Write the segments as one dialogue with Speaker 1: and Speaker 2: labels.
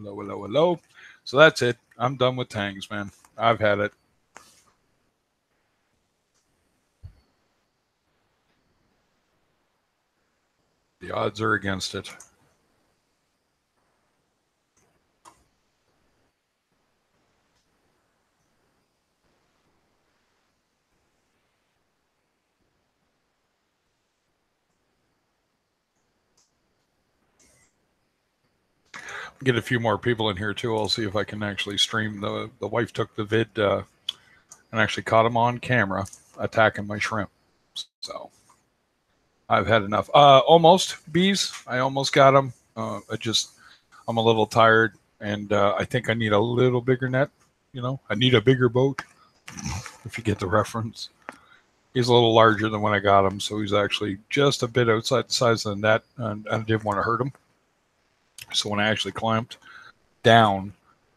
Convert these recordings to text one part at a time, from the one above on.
Speaker 1: Hello, hello, hello. So that's it. I'm done with Tangs, man. I've had it. The odds are against it. Get a few more people in here too. I'll see if I can actually stream. The wife took the vid and actually caught him on camera attacking my shrimp. So I've had enough. Almost bees. I almost got them. I'm a little tired, and I think I need a little bigger net. I need a bigger boat. If you get the reference, he's a little larger than when I got him, so he's actually just a bit outside the size of the net, and I didn't want to hurt him. So when I actually clamped down,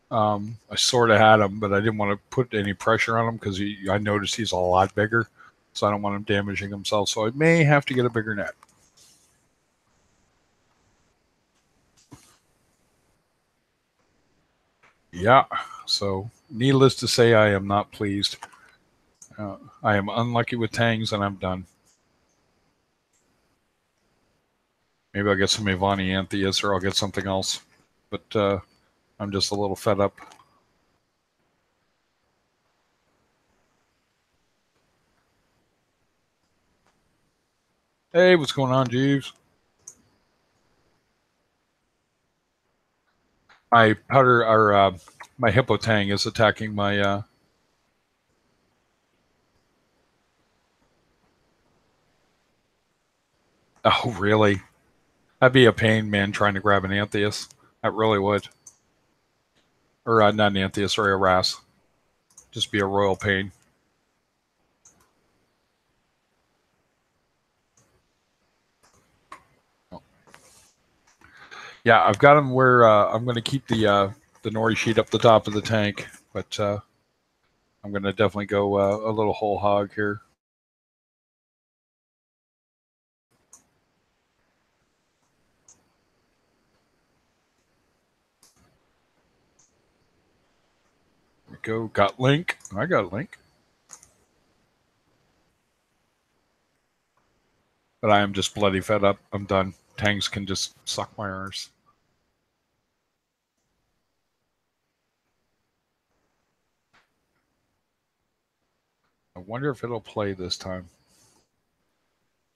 Speaker 1: I sort of had him, but I didn't want to put any pressure on him because I noticed he's a lot bigger, so I don't want him damaging himself. So I may have to get a bigger net. Yeah, so needless to say, I am not pleased. I am unlucky with Tangs, and I'm done. Maybe I'll get some Ivani Antheus, or I'll get something else. But I'm just a little fed up. Hey, what's going on, Jeeves? My powder, or my hippo tang is attacking my. Oh, really? That'd be a pain, man, trying to grab an Antheus. That really would. Or not an Antheus, sorry, a Ras. Just be a royal pain. Yeah, I've got him where I'm going to keep the nori sheet up the top of the tank, but I'm going to definitely go a little whole hog here. There we go. Got Link. I got Link. But I am just bloody fed up. I'm done. Tangs can just suck my arse. I wonder if it'll play this time.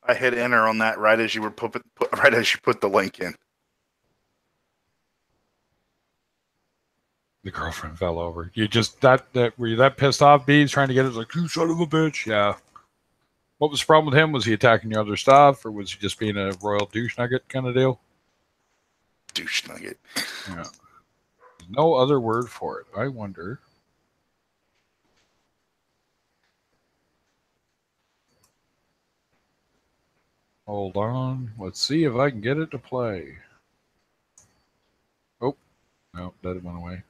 Speaker 2: I hit enter on that right as you were put the link in.
Speaker 1: The girlfriend fell over. You just were you that pissed off, Bees, trying to get it? Like, you son of a bitch. Yeah. What was the problem with him? Was he attacking your other stuff, or was he just being a royal douche nugget kind of deal?
Speaker 2: Douche nugget.
Speaker 1: Yeah. No other word for it. I wonder. Hold on. Let's see if I can get it to play. Oh, no, that went away.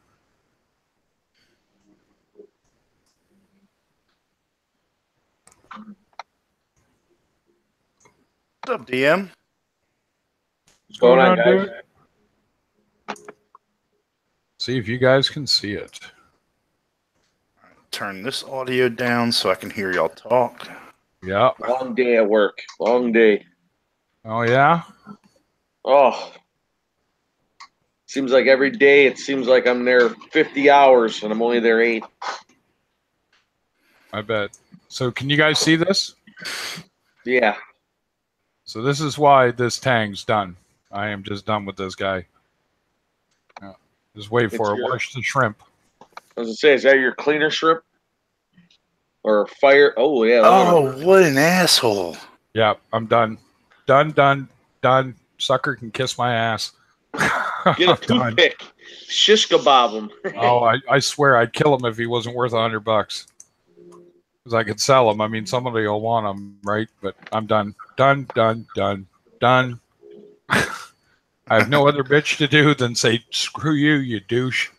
Speaker 2: What's up, DM?
Speaker 3: What's going on, guys?
Speaker 1: Dude? See if you guys can see it.
Speaker 2: Turn this audio down so I can hear y'all talk.
Speaker 1: Yeah.
Speaker 3: Long day at work. Long day.
Speaker 1: Oh, yeah?
Speaker 3: Oh. Seems like every day it seems like I'm there 50 hours and I'm only there 8.
Speaker 1: I bet. So can you guys see this?
Speaker 3: Yeah.
Speaker 1: So this is why this Tang's done. I am just done with this guy. Yeah. Just wait for it. Wash the shrimp.
Speaker 3: I was going to say, is that your cleaner shrimp? Or fire? Oh, yeah.
Speaker 2: Oh, what an asshole.
Speaker 1: Yeah, I'm done. Done. Sucker can kiss my ass.
Speaker 3: Get a toothpick. Shish kebab him.
Speaker 1: Oh, I swear I'd kill him if he wasn't worth $100. Because I could sell him. I mean, somebody will want him, right? But I'm done. Done. I have no other bitch to do than say, screw you, you douche.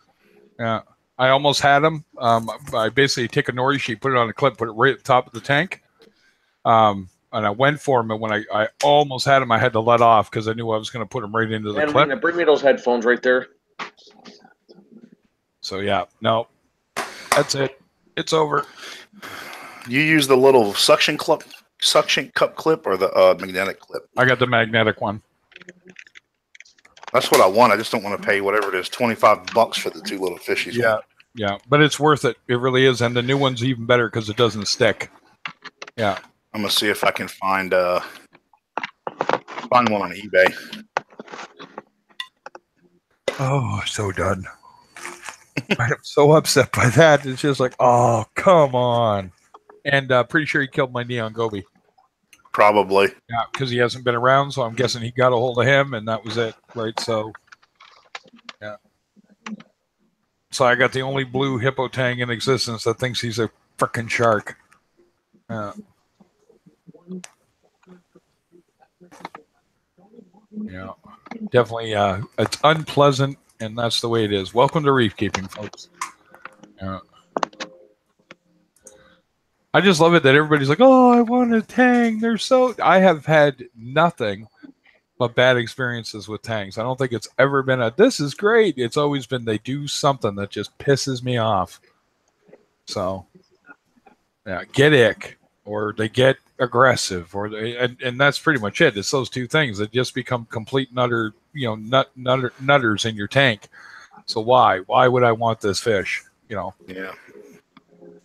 Speaker 1: Yeah. I almost had him. I basically take a nori sheet, put it on a clip, put it right at the top of the tank. And I went for him, and when I almost had him, I had to let off because I knew I was going to put him right into the clip.
Speaker 3: Bring me those headphones right there.
Speaker 1: So yeah, no, that's it. It's over.
Speaker 2: You use the little suction cup clip or the magnetic clip?
Speaker 1: I got the magnetic one.
Speaker 2: That's what I want. I just don't want to pay whatever it is, $25 for the two little fishies.
Speaker 1: Yeah, yeah, but it's worth it. It really is, and the new one's even better because it doesn't stick. Yeah,
Speaker 2: I'm gonna see if I can find one on eBay.
Speaker 1: Oh, so done. I'm so upset by that. It's just like, oh, come on. And pretty sure he killed my neon goby.
Speaker 2: Probably.
Speaker 1: Yeah, because he hasn't been around, so I'm guessing he got a hold of him, and that was it, right? So, yeah. So I got the only blue hippo tang in existence that thinks he's a frickin' shark. Yeah, definitely. It's unpleasant, and that's the way it is. Welcome to reef keeping, folks. Yeah. I just love it that everybody's like, "Oh, I want a tang." They're so. I have had nothing but bad experiences with tangs. I don't think it's ever been a "this is great." It's always been they do something that just pisses me off. So, yeah, get ick, or they get aggressive, or they, and that's pretty much it. It's those two things that just become complete and utter, nutters in your tank. So why would I want this fish?
Speaker 2: Yeah.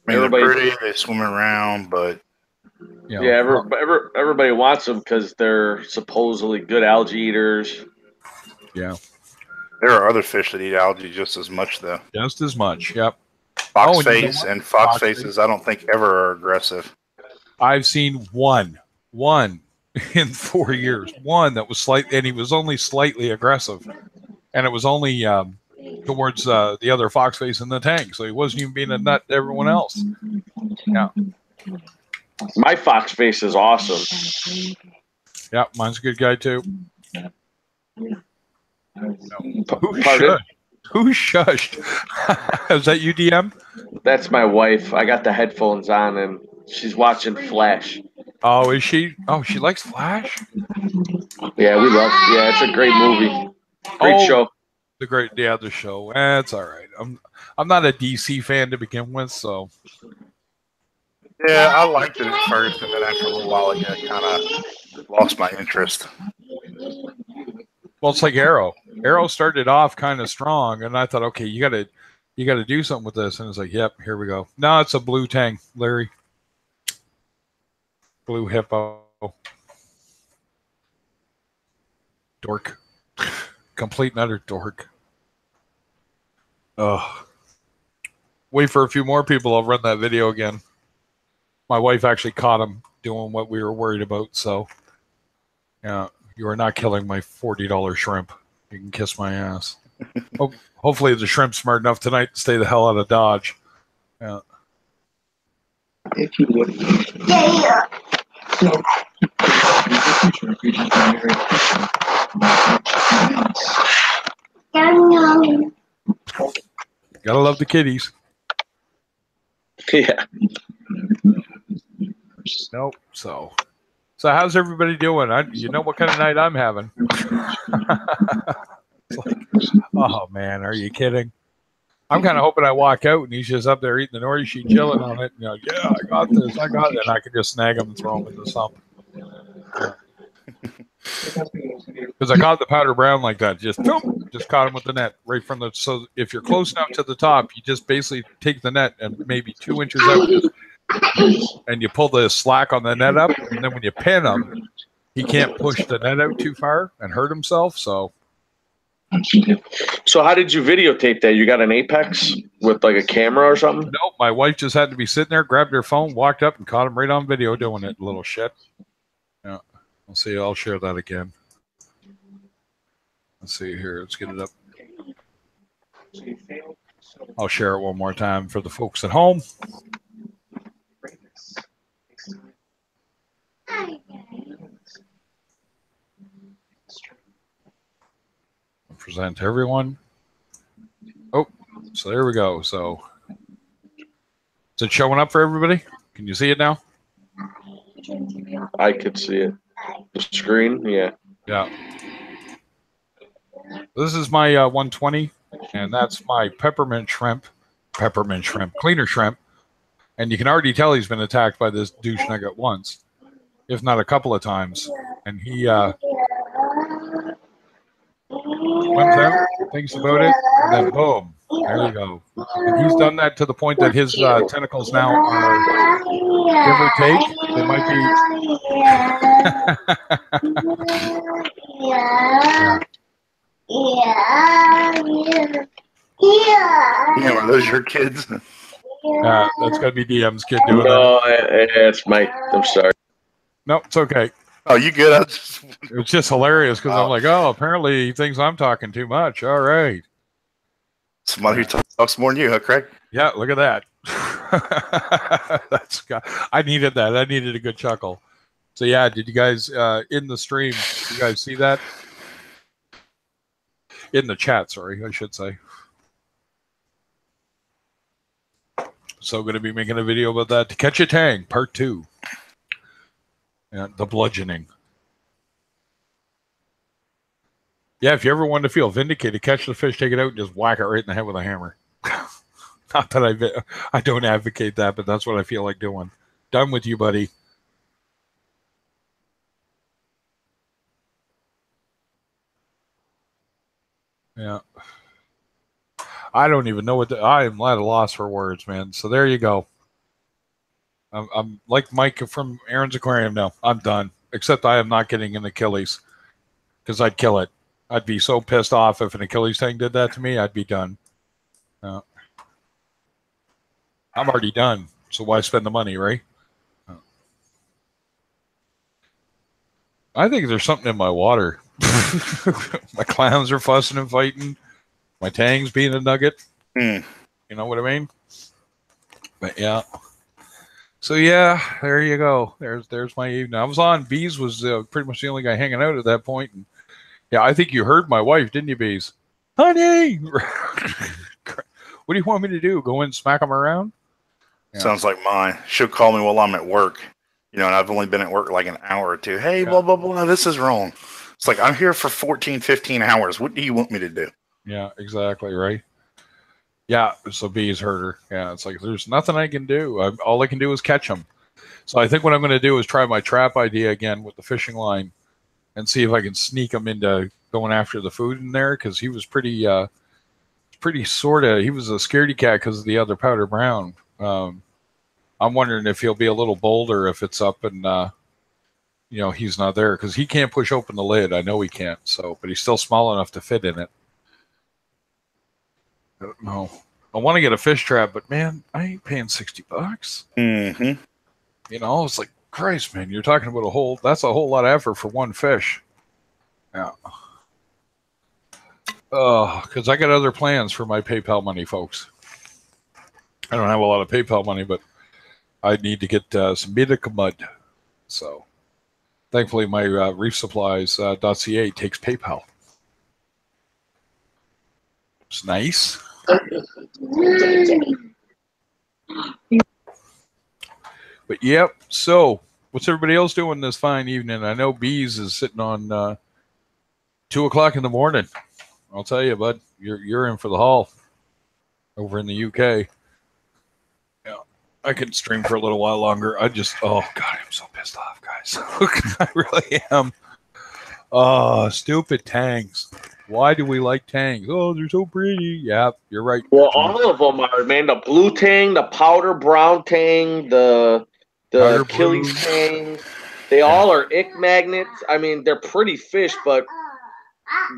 Speaker 2: I mean, they're pretty. They swim around, but
Speaker 3: everybody wants them because they're supposedly good algae eaters.
Speaker 1: Yeah.
Speaker 2: There are other fish that eat algae just as much, though.
Speaker 1: Just as much. Yep.
Speaker 2: Foxface and fox faces, I don't think ever are aggressive.
Speaker 1: I've seen one in 4 years. One that was slightly, and he was only slightly aggressive, and it was only towards the other foxface in the tank. So he wasn't even being a nut to everyone else. Yeah.
Speaker 3: My foxface is awesome.
Speaker 1: Yeah, mine's a good guy too. Who shushed? Is that UDM?
Speaker 3: That's my wife. I got the headphones on and she's watching Flash.
Speaker 1: Oh, is she? Oh, she likes Flash?
Speaker 3: Yeah, we love it. Yeah, it's a great movie. Great show.
Speaker 1: The show. That's all right. I'm not a DC fan to begin with, so.
Speaker 2: Yeah, I liked it at first, and then after a little while, I kind of lost my interest.
Speaker 1: Well, it's like Arrow. Arrow started off kind of strong, and I thought, okay, you got to do something with this. And it's like, yep, here we go. No, it's a blue tang, Larry. Blue hippo. Dork. Complete and utter dork. Oh. Wait for a few more people. I'll run that video again. My wife actually caught him doing what we were worried about. So, yeah, you are not killing my $40 shrimp. You can kiss my ass. Hopefully the shrimp's smart enough tonight to stay the hell out of Dodge. Yeah.
Speaker 4: If you would. Yeah.
Speaker 1: Gotta love the kitties.
Speaker 3: Yeah.
Speaker 1: Nope. So how's everybody doing? You know what kind of night I'm having. It's like, oh man, are you kidding? I'm kind of hoping I walk out and he's just up there eating the nori sheet, chilling on it. Yeah, I got this, I got it, and I can just snag him and throw him in the sump. Because I caught the powder brown like that, just caught him with the net right from the. So if you're close enough to the top, you just basically take the net and maybe 2 inches out, and you pull the slack on the net up, and then when you pin him, he can't push the net out too far and hurt himself. So
Speaker 3: how did you videotape that? You got an Apex with like a camera or something?
Speaker 1: Nope, my wife just had to be sitting there, grabbed her phone, walked up, and caught him right on video doing it. Little shit. Yeah, I'll see. I'll share that again. Let's see here. Let's get it up. I'll share it one more time for the folks at home. Present to everyone. Oh, so there we go. So is it showing up for everybody? Can you see it now?
Speaker 3: I could see it. The screen, yeah.
Speaker 1: Yeah. This is my 120, and that's my peppermint shrimp, cleaner shrimp. And you can already tell he's been attacked by this douche nugget once, if not a couple of times. And he swims out, thinks about it, and then boom, there you go. And he's done that to the point that his tentacles now are, give or take, they might be.
Speaker 2: Yeah, are those your kids?
Speaker 1: That's got to be DM's kid doing that.
Speaker 3: No, it's my. I'm sorry.
Speaker 1: No, it's okay.
Speaker 2: Oh, you good?
Speaker 1: It's just hilarious because I'm like, oh, apparently he thinks I'm talking too much. All right.
Speaker 2: Somebody who talks more than you, huh, Craig?
Speaker 1: Yeah, look at that. I needed that. I needed a good chuckle. So yeah, did you guys in the stream? Did you guys see that? In the chat, sorry, I should say. So going to be making a video about that. To Catch a Tang, Part 2. Yeah, the bludgeoning. Yeah, if you ever want to feel vindicated, catch the fish, take it out, and just whack it right in the head with a hammer. Not that I don't advocate that, but that's what I feel like doing. Done with you, buddy. Yeah. I don't even know I am at a loss for words, man. So there you go. I'm like Mike from Aaron's Aquarium now. I'm done. Except I am not getting an Achilles because I'd kill it. I'd be so pissed off if an Achilles thing did that to me. I'd be done. I'm already done. So why spend the money, right? I think there's something in my water. My clowns are fussing and fighting. My Tangs being a nugget. You know what I mean? But yeah. So yeah, there you go. There's my evening. I was on. Bees was pretty much the only guy hanging out at that point. And yeah, I think you heard my wife, didn't you, Bees? Honey! What do you want me to do? Go in and smack them around? Yeah.
Speaker 2: Sounds like mine. She'll call me while I'm at work. You know, and I've only been at work like an hour or two. Hey, blah, blah, blah. This is wrong. It's like, I'm here for 14, 15 hours. What do you want me to do?
Speaker 1: Yeah, exactly, right? Yeah, so Bees heard her. Yeah, it's like, there's nothing I can do. All I can do is catch them. So I think what I'm going to do is try my trap idea again with the fishing line and see if I can sneak him into going after the food in there, because he was pretty sort of, he was a scaredy cat because of the other powder brown. I'm wondering if he'll be a little bolder if it's up and, you know, he's not there, because he can't push open the lid. I know he can't, so, but he's still small enough to fit in it. I don't know. I want to get a fish trap, but man, I ain't paying $60.
Speaker 2: Mm-hmm.
Speaker 1: You know, it's like, Christ, man, you're talking about that's a whole lot of effort for one fish. Yeah. Oh, because I got other plans for my PayPal money, folks. I don't have a lot of PayPal money, but I need to get some medical mud. So thankfully my reefsupplies.ca takes PayPal. It's nice. But yep. So what's everybody else doing this fine evening? I know Bees is sitting on 2 o'clock in the morning. I'll tell you, bud, you're in for the haul over in the UK. Yeah, I could stream for a little while longer. Oh God, I'm so pissed off, guys. I really am. Oh, stupid Tangs. Why do we like Tangs? Oh, they're so pretty. Yeah, you're right.
Speaker 3: Well, all of them are, man. The blue Tang, the powder brown Tang, the
Speaker 1: Powder
Speaker 3: Achilles
Speaker 1: blue.
Speaker 3: Tang. They all are ick magnets. I mean, they're pretty fish, but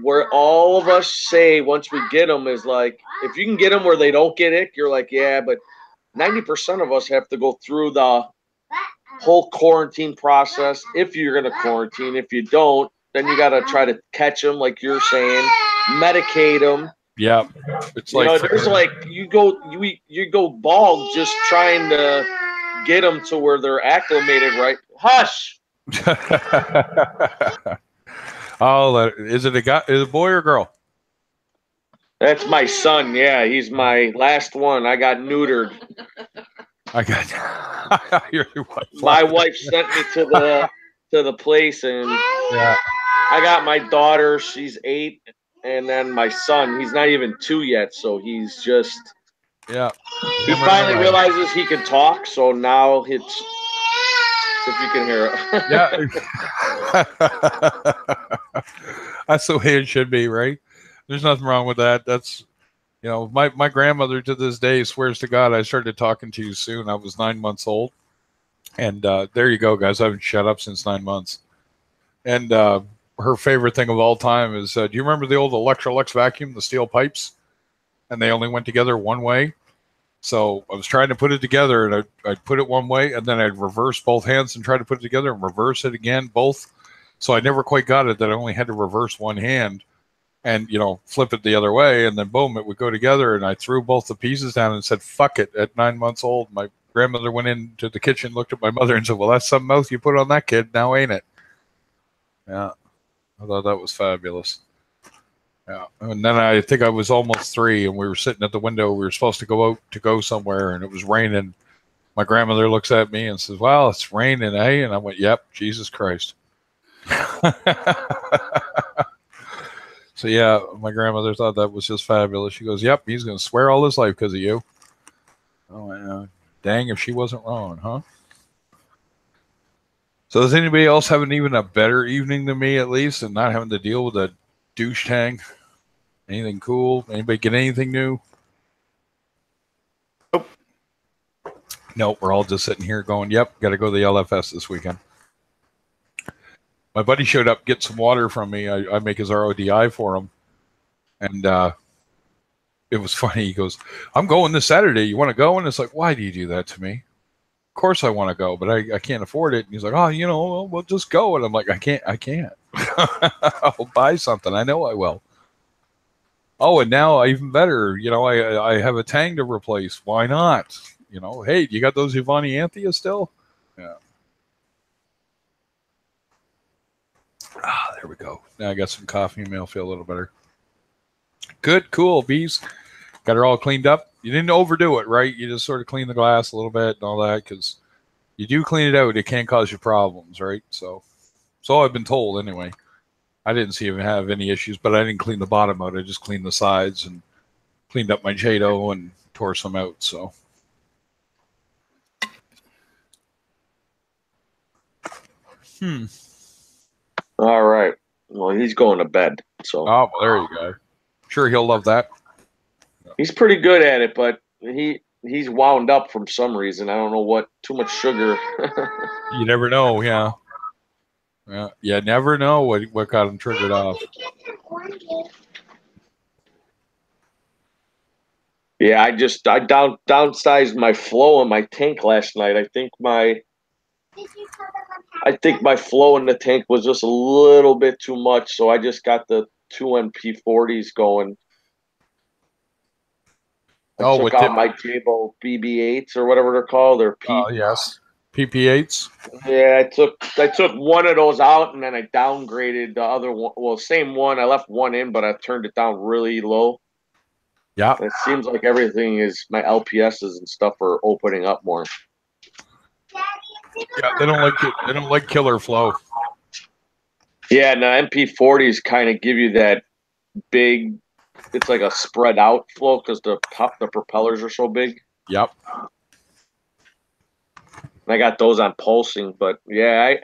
Speaker 3: where all of us say once we get them is like, if you can get them where they don't get ick, you're like, yeah, but 90% of us have to go through the whole quarantine process if you're going to quarantine. If you don't, then you got to try to catch them, like you're saying, medicate them.
Speaker 1: Yeah, it's
Speaker 3: You
Speaker 1: like
Speaker 3: know, there's like you go bald just trying to get them to where they're acclimated, right? Hush.
Speaker 1: Oh, is it a guy? Is it a boy or girl?
Speaker 3: That's my son. Yeah, he's my last one. I got neutered.
Speaker 1: I got your wife.
Speaker 3: My wife sent me to the place, and
Speaker 1: Yeah.
Speaker 3: I got my daughter. She's 8, and then my son, he's not even 2 yet, so he's just
Speaker 1: Yeah.
Speaker 3: he finally realizes he can talk, so now it's if you can hear it.
Speaker 1: Yeah. That's the way it should be, right? There's nothing wrong with that. That's, you know, my grandmother to this day swears to God I started talking to you soon. I was 9 months old. And there you go, guys. I haven't shut up since 9 months. And her favorite thing of all time is, do you remember the old Electrolux vacuum, the steel pipes? And they only went together one way. So I was trying to put it together, and I'd put it one way, and then I'd reverse both hands and try to put it together and reverse it again, both. So I never quite got it that I only had to reverse one hand and, you know, flip it the other way, and then boom, it would go together. And I threw both the pieces down and said, fuck it. At 9 months old, my grandmother went into the kitchen, looked at my mother and said, well, that's something else you put on that kid now, ain't it? Yeah. I thought that was fabulous. Yeah. And then I think I was almost 3, and we were sitting at the window. We were supposed to go out to go somewhere, and it was raining. My grandmother looks at me and says, well, it's raining, eh? And I went, yep, Jesus Christ. So, yeah, my grandmother thought that was just fabulous. She goes, yep, he's going to swear all his life because of you. Oh, dang, if she wasn't wrong, huh? So does anybody else have even a better evening than me, at least, and not having to deal with a douche tang? Anything cool? Anybody get anything new?
Speaker 2: Nope.
Speaker 1: Nope, we're all just sitting here going, yep, got to go to the LFS this weekend. My buddy showed up, get some water from me. I make his RODI for him. And it was funny. He goes, I'm going this Saturday. You want to go? And it's like, why do you do that to me? Of course I want to go, but I can't afford it. And he's like, oh, you know, we'll just go. And I'm like, I can't. I'll buy something. I know I will. Oh, and now even better, you know, I have a Tang to replace. Why not? You know, hey, you got those Ivani Anthea still? Yeah. Ah, there we go. Now I got some coffee and I'll feel a little better. Good, cool, bees. Got her all cleaned up. You didn't overdo it, right? You just sort of clean the glass a little bit and all that, because you do clean it out, it can cause you problems, right? So I've been told anyway. I didn't see him have any issues, but I didn't clean the bottom out. I just cleaned the sides and cleaned up my Jado and tore some out. So.
Speaker 3: All right. Well, he's going to bed. So.
Speaker 1: Oh, well, there you go. Sure, he'll love that.
Speaker 3: He's pretty good at it, but he's wound up from some reason. I don't know what. Too much sugar.
Speaker 1: You never know. Yeah. Yeah. You never know what got him triggered off.
Speaker 3: Yeah, I downsized my flow in my tank last night. I think my flow in the tank was just a little bit too much, so I just got the 2 MP40s going. I took out my Jabo BB8s or whatever they're called. They're
Speaker 1: yes, PP8s.
Speaker 3: Yeah, I took one of those out, and then I downgraded the other one. Well, same one. I left one in, but I turned it down really low.
Speaker 1: Yeah.
Speaker 3: And it seems like everything is, my LPSs and stuff are opening up more.
Speaker 1: Yeah, they don't like killer flow.
Speaker 3: Yeah, and the MP40s kind of give you that big. It's like a spread out flow because the propellers are so big.
Speaker 1: Yep.
Speaker 3: And I got those on pulsing, but yeah,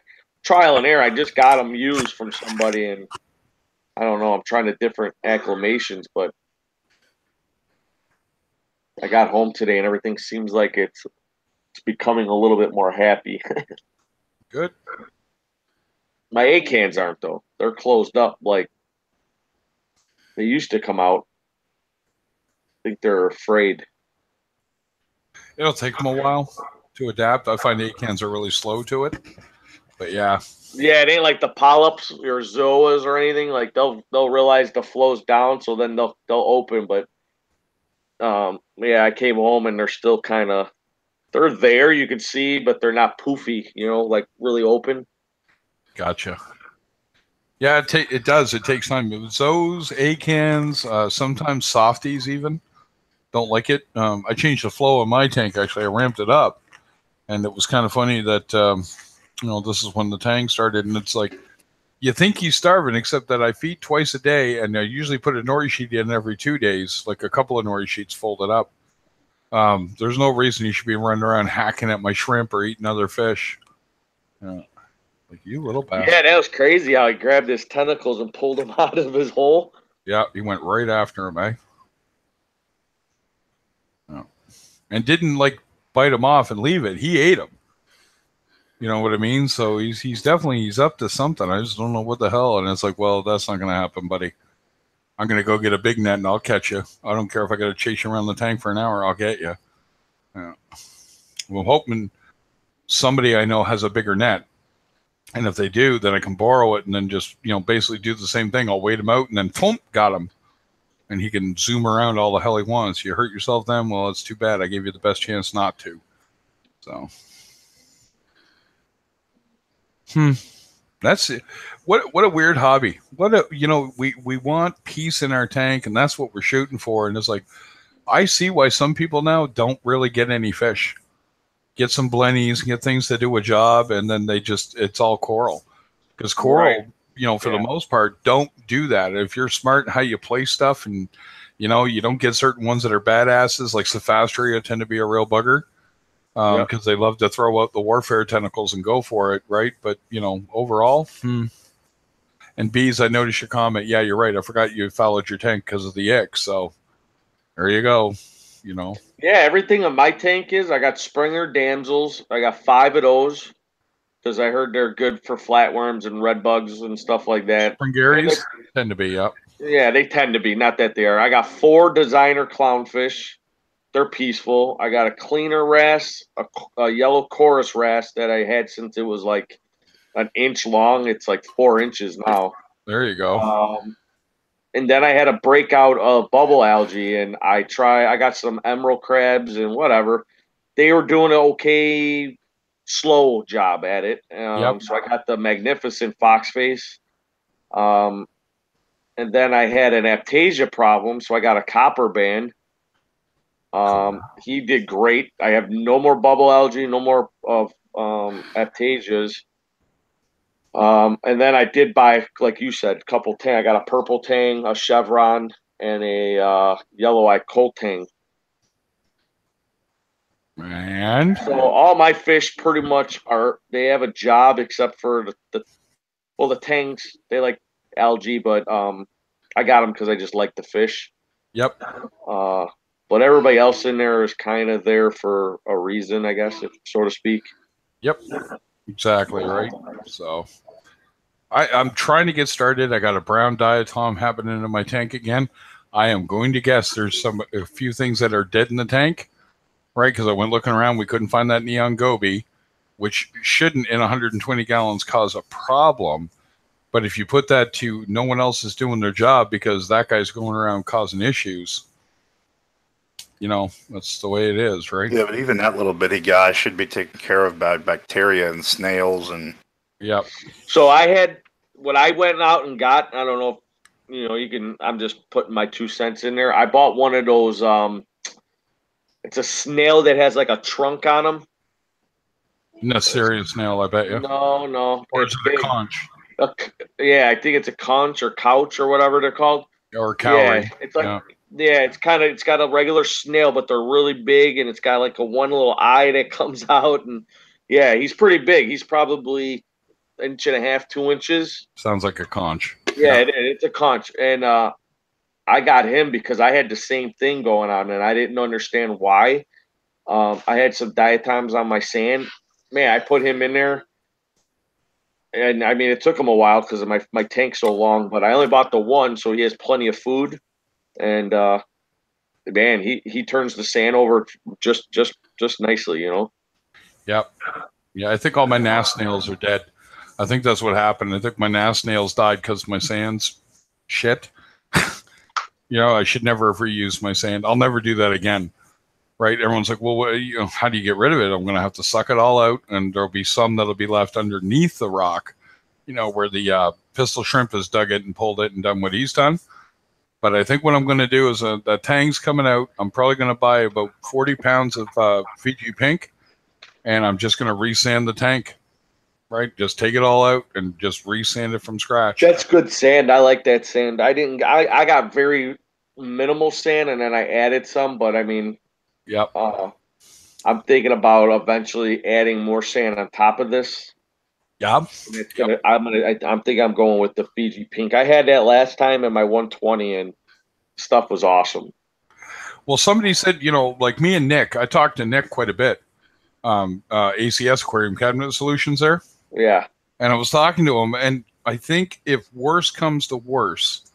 Speaker 3: trial and error. I just got them used from somebody, and I don't know. I'm trying to different acclimations, but I got home today and everything seems like it's becoming a little bit more happy.
Speaker 1: Good.
Speaker 3: My A cans aren't though. They're closed up like they used to come out. I think they're afraid.
Speaker 1: It'll take them a while to adapt. I find the A cans are really slow to it. But yeah.
Speaker 3: Yeah, it ain't like the polyps or zoas or anything. Like they'll realize the flow's down, so then they'll open. But yeah, I came home and they're still kind of they're there. You can see, but they're not poofy. You know, like really open.
Speaker 1: Gotcha. Yeah, it does. It takes time. Those A cans, sometimes softies even don't like it. I changed the flow of my tank. Actually, I ramped it up, and it was kind of funny that. You know, this is when the Tang started, and it's like You think he's starving, except that I feed twice a day, and I usually put a nori sheet in every 2 days, like a couple of nori sheets folded up. There's no reason you should be running around hacking at my shrimp or eating other fish. Like, you little bastard.
Speaker 3: Yeah, that was crazy how he grabbed his tentacles and pulled him out of his hole.
Speaker 1: Yeah, he went right after him, eh? Oh. And didn't like bite him off and leave it. He ate him. You know what I mean? So he's definitely up to something. I just don't know what the hell. And it's like, well, that's not going to happen, buddy. I'm going to go get a big net and I'll catch you. I don't care if I got to chase you around the tank for an hour. I'll get you. Yeah. Well, hoping somebody I know has a bigger net. And if they do, then I can borrow it and then just, basically do the same thing. I'll wait him out and then boom, got him. And he can zoom around all the hell he wants. You hurt yourself then? Well, it's too bad. I gave you the best chance not to. So. That's it. What a weird hobby. We want peace in our tank, and that's what we're shooting for. And it's like, I see why some people now don't really get any fish. Get some blennies, get things to do a job, and then it's all coral. Because coral,
Speaker 3: Right.
Speaker 1: For the most part, don't do that. If you're smart in how you play stuff, and you don't get certain ones that are badasses, like Cephastria tend to be a real bugger. Because they love to throw out the warfare tentacles and go for it, right? But, overall, And bees, I noticed your comment. Yeah, you're right. I forgot you followed your tank because of the ick. So there you go,
Speaker 3: Yeah, everything on my tank I got Springer damsels. I got 5 of those because I heard they're good for flatworms and red bugs and stuff like that.
Speaker 1: Springaries tend to be, yep.
Speaker 3: Yeah, they tend to be. Not that they are. I got 4 designer clownfish. They're peaceful. I got a cleaner wrasse, a yellow chorus wrasse that I had since it was like an inch long. It's like 4 inches now.
Speaker 1: There you go.
Speaker 3: And then I had a breakout of bubble algae, and I got some emerald crabs and whatever. They were doing an okay, slow job at it. So I got the magnificent foxface. And then I had an aptasia problem, so I got a copper band. He did great. I have no more bubble algae, no more of aptasias. And then I did buy, like you said, a couple tang. I got a purple tang, a chevron, and a yellow-eyed coal tang.
Speaker 1: And
Speaker 3: so all my fish pretty much they have a job except for the tangs. They like algae, but I got them because I just like the fish.
Speaker 1: Yep.
Speaker 3: But everybody else in there is kind of there for a reason, I guess, so to speak.
Speaker 1: Yep. Exactly right. So I'm trying to get started. I got a brown diatom happening in my tank again. I am going to guess there's a few things that are dead in the tank, right? Because I went looking around, we couldn't find that neon goby, which shouldn't in 120 gallons cause a problem. But if you put that to no one else is doing their job because that guy's going around causing issues, that's the way it is, right?
Speaker 2: Yeah, but even that little bitty guy should be taken care of by bacteria and snails and.
Speaker 1: Yep.
Speaker 3: So when I went out and got, I don't know if, you can, I'm just putting my 2 cents in there. I bought one of those, it's a snail that has like a trunk on them.
Speaker 1: Not a serious snail, I bet you.
Speaker 3: No.
Speaker 1: Or is it a conch?
Speaker 3: Yeah, I think it's a conch or couch or whatever they're called.
Speaker 1: Or cowrie.
Speaker 3: Yeah, it's like, it's got a regular snail, but they're really big, and it's got like one little eye that comes out, and yeah, he's pretty big. He's probably 1.5 inches, 2 inches.
Speaker 1: Sounds like a conch.
Speaker 3: Yeah, it's a conch, and I got him because I had the same thing going on, and I didn't understand why. I had some diatoms on my sand. Man, I put him in there. And I mean, it took him a while because of my tank's so long, but I only bought the one, so he has plenty of food. And man, he turns the sand over just nicely,
Speaker 1: Yep. Yeah, I think all my gnat snails are dead. I think that's what happened. I think my gnat snails died because my sand's shit. I should never have reused my sand. I'll never do that again. Right? Everyone's like, well, how do you get rid of it? I'm going to have to suck it all out, and there'll be some that'll be left underneath the rock, where the pistol shrimp has dug it and pulled it and done what he's done. But I think what I'm going to do is the Tangs coming out. I'm probably going to buy about 40 pounds of Fiji pink, and I'm just going to resand the tank. right? Just take it all out and just re-sand it from scratch.
Speaker 3: That's good sand. I like that sand. I got very minimal sand, and then I added some. But I mean,
Speaker 1: Yep.
Speaker 3: I'm thinking about eventually adding more sand on top of this.
Speaker 1: Yep.
Speaker 3: And it's gonna. I'm thinking I'm going with the Fiji pink. I had that last time in my 120, and stuff was awesome.
Speaker 1: Well, somebody said, like me and Nick, I talked to Nick quite a bit. ACS Aquarium Cabinet Solutions there.
Speaker 3: Yeah.
Speaker 1: And I was talking to him, and I think if worse comes to worse,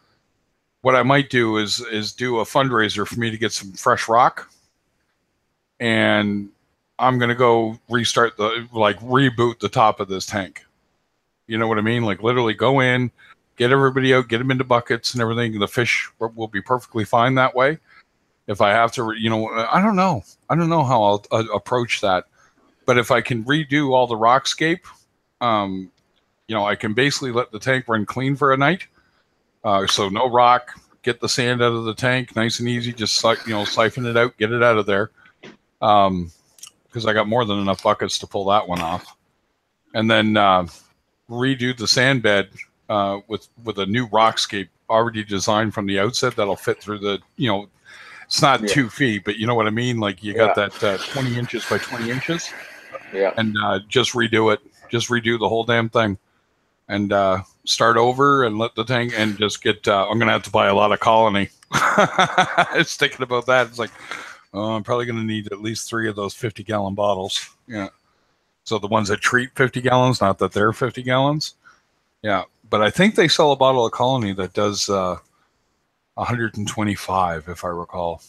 Speaker 1: what I might do is do a fundraiser for me to get some fresh rock. And I'm going to go reboot the top of this tank. You know what I mean? Like literally go in, get everybody out, get them into buckets and everything. The fish will be perfectly fine that way. If I have to, I don't know. I don't know how I'll approach that. But if I can redo all the rockscape, I can basically let the tank run clean for a night. So no rock, get the sand out of the tank, nice and easy. Just siphon it out, get it out of there. Because I got more than enough buckets to pull that one off. And then redo the sand bed with a new rockscape already designed from the outset that'll fit through the, it's not 2 feet, but you know what I mean? Like you got that 20 inches by 20 inches.
Speaker 3: Yeah.
Speaker 1: And just redo it. Just redo the whole damn thing. And start over and let the tank and just get, I'm going to have to buy a lot of colony. I was thinking about that. It's like, I'm probably going to need at least 3 of those 50-gallon bottles. Yeah. So the ones that treat 50 gallons, not that they're 50 gallons. Yeah. But I think they sell a bottle of colony that does 125, if I recall.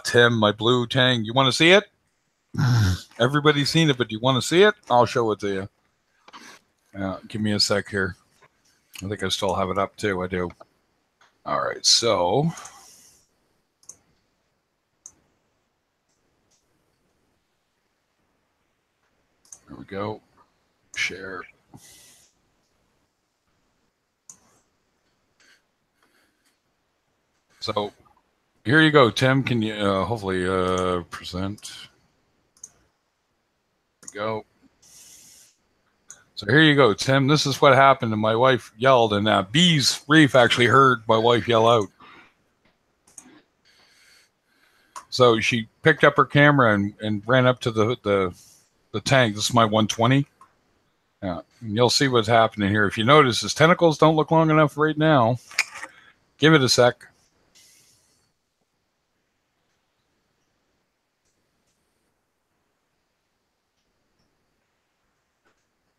Speaker 1: Tim, my blue Tang. You want to see it? Everybody's seen it, but do you want to see it? I'll show it to you. Give me a sec here. I think I still have it up too. I do. All right, so there we go. Share. So here you go, Tim. Can you hopefully present? There we go. So here you go, Tim. This is what happened, and my wife yelled, and Bees Reef actually heard my wife yell out. So she picked up her camera and ran up to the tank. This is my 120. Yeah, and you'll see what's happening here. If you notice, his tentacles don't look long enough right now. Give it a sec.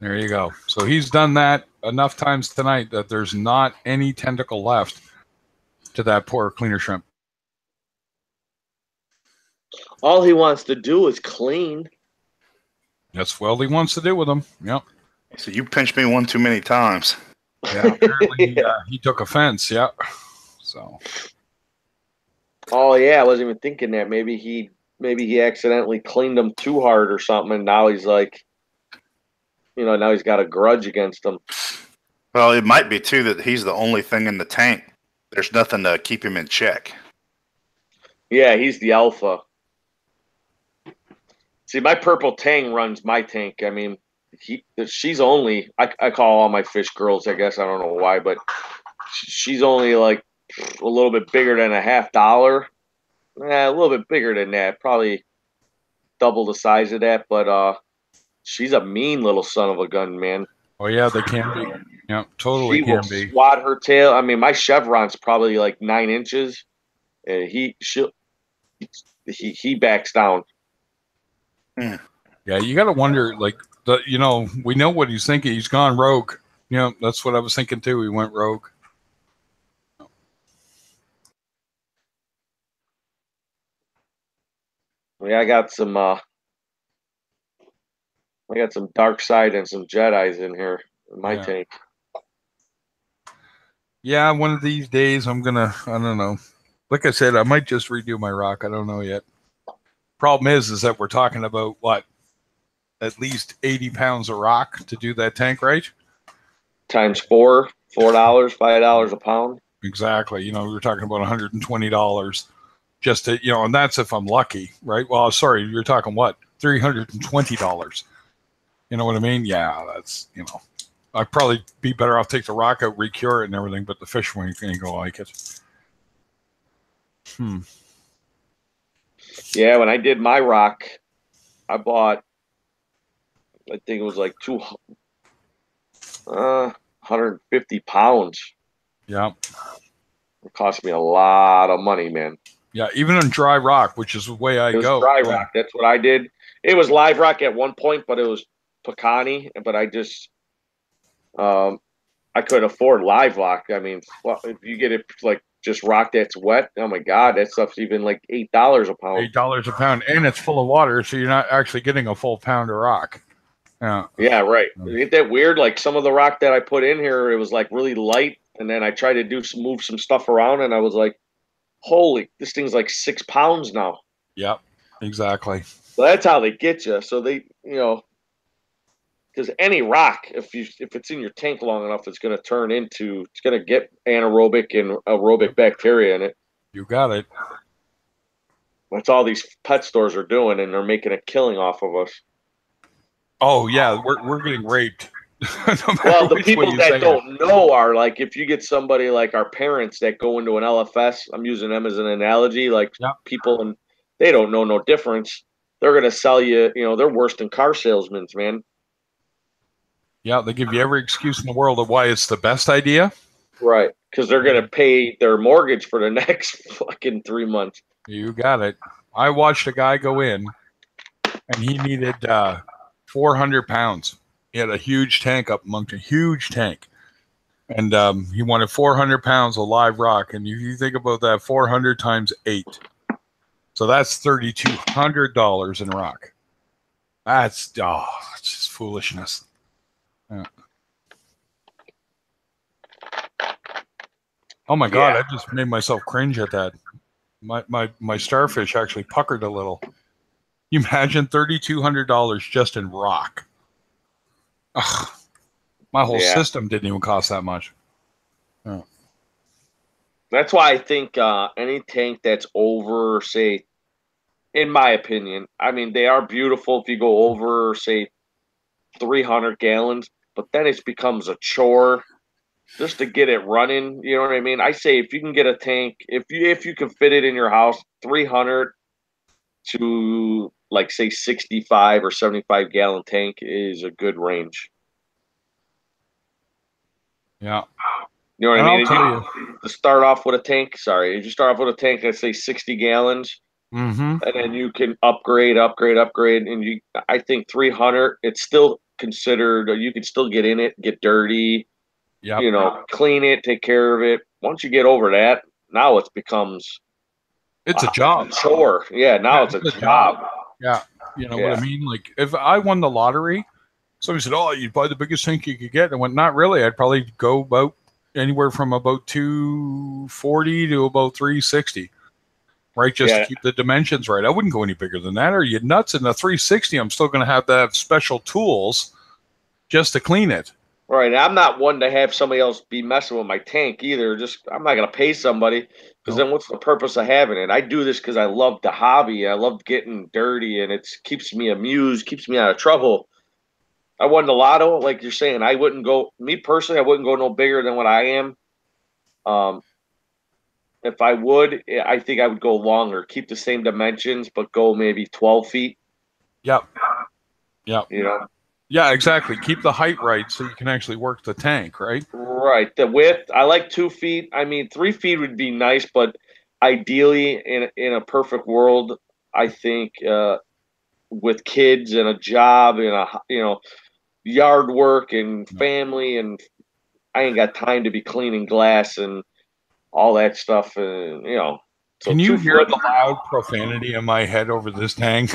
Speaker 1: There you go. So he's done that enough times tonight that there's not any tentacle left to that poor cleaner shrimp.
Speaker 3: All he wants to do is clean.
Speaker 1: That's what he wants to do with them. Yep.
Speaker 2: So you pinched me one too many times.
Speaker 1: Yeah. Apparently he took offense. Yeah. So.
Speaker 3: Oh yeah, I wasn't even thinking that. Maybe he accidentally cleaned them too hard or something, and now he's like, now he's got a grudge against them.
Speaker 2: Well, it might be too that he's the only thing in the tank. There's nothing to keep him in check.
Speaker 3: Yeah, he's the alpha. See, my purple Tang runs my tank. I mean, she's only, I call all my fish girls, I guess. I don't know why, but she's only like a little bit bigger than a $50. A little bit bigger than that. Probably double the size of that, but she's a mean little son of a gun, man.
Speaker 1: Oh, yeah, they can be. Yeah, totally
Speaker 3: she
Speaker 1: can
Speaker 3: will
Speaker 1: be.
Speaker 3: Swat her tail. I mean, my chevron's probably like 9 inches. And he backs down.
Speaker 1: Yeah, you got to wonder, like, we know what he's thinking. He's gone rogue. That's what I was thinking too. He went rogue.
Speaker 3: Yeah, I got some dark side and some Jedis in here in my tank.
Speaker 1: Yeah, one of these days I don't know. Like I said, I might just redo my rock. I don't know yet. Problem is that we're talking about what? At least 80 pounds of rock to do that tank, right?
Speaker 3: Times $4, $5 a pound.
Speaker 1: Exactly. We're talking about $120 just to, and that's if I'm lucky, right? Well, sorry, you're talking what? $320. You know what I mean? Yeah, that's, I'd probably be better off take the rock out, recure it and everything, but the fish ain't going to go like it.
Speaker 3: Yeah, when I did my rock, I bought, I think it was like 150 pounds.
Speaker 1: Yeah.
Speaker 3: It cost me a lot of money, man.
Speaker 1: Yeah, even on dry rock, which is the way I
Speaker 3: It was
Speaker 1: go.
Speaker 3: dry rock. That's what I did. It was live rock at one point, but it was Pecani. But I just, I could afford live rock. I mean, if you get it like just rock that's wet, oh my God, that stuff's even like $8 a pound.
Speaker 1: $8 a pound, and it's full of water, so you're not actually getting a full pound of rock. Yeah.
Speaker 3: Yeah, right. Isn't that weird? Like some of the rock that I put in here, it was like really light, and then I tried to move some stuff around, and I was like, "Holy, this thing's like 6 pounds now."
Speaker 1: Yep, exactly.
Speaker 3: So that's how they get you. So they, because any rock, if it's in your tank long enough, it's going to get anaerobic and aerobic bacteria in it.
Speaker 1: You got it.
Speaker 3: That's all these pet stores are doing, and they're making a killing off of us.
Speaker 1: Oh yeah, we're getting raped.
Speaker 3: Well, the people that don't know are like, if you get somebody like our parents that go into an LFS, I'm using them as an analogy, like people, and they don't know no difference. They're going to sell you, they're worse than car salesmen, man.
Speaker 1: Yeah, they give you every excuse in the world of why it's the best idea.
Speaker 3: Right, because they're going to pay their mortgage for the next fucking 3 months.
Speaker 1: You got it. I watched a guy go in, and he needed 400 pounds. He had a huge tank up amongst a huge tank. And he wanted 400 pounds of live rock. And you think about that, 400 times 8. So that's $3,200 in rock. That's just foolishness. Yeah. Oh my God, I just made myself cringe at that. My starfish actually puckered a little. You imagine $3,200 just in rock. Ugh, my whole system didn't even cost that much. Oh.
Speaker 3: That's why I think any tank that's over, say, in my opinion, I mean, they are beautiful if you go over, say, 300 gallons, but then it becomes a chore just to get it running. You know what I mean? I say if you can get a tank, if you can fit it in your house, 300 to like say 65 or 75 gallon tank is a good range.
Speaker 1: Yeah.
Speaker 3: You know what I mean?
Speaker 1: I'll tell you.
Speaker 3: To start off with a tank, if you start off with a tank, let's say 60 gallons, and then you can upgrade, and I think 300, it's still considered, you can still get in it, get dirty, clean it, take care of it. Once you get over that, now it becomes
Speaker 1: it's a job,
Speaker 3: chore. Yeah, now it's a job.
Speaker 1: Yeah, you know what I mean. Like if I won the lottery, somebody said, "Oh, you'd buy the biggest tank you could get," and I went, "Not really. I'd probably go about anywhere from about 240 to about 360, right? Just to keep the dimensions right. I wouldn't go any bigger than that. Are you nuts? In the 360, I'm still going to have special tools just to clean it."
Speaker 3: Right. I'm not one to have somebody else be messing with my tank either. I'm not going to pay somebody, because then what's the purpose of having it? I do this because I love the hobby. I love getting dirty, and it keeps me amused, keeps me out of trouble. I won the lotto, like you're saying. Me personally, I wouldn't go no bigger than what I am. If I would, I think I would go longer, keep the same dimensions, but go maybe 12 feet.
Speaker 1: Yep. Yeah, exactly. Keep the height right so you can actually work the tank, right?
Speaker 3: Right. The width, I like 2 feet. I mean, 3 feet would be nice, but ideally, in a perfect world, I think with kids and a job and yard work and family, and I ain't got time to be cleaning glass and all that stuff. And So
Speaker 1: can you hear the loud profanity in my head over this tank?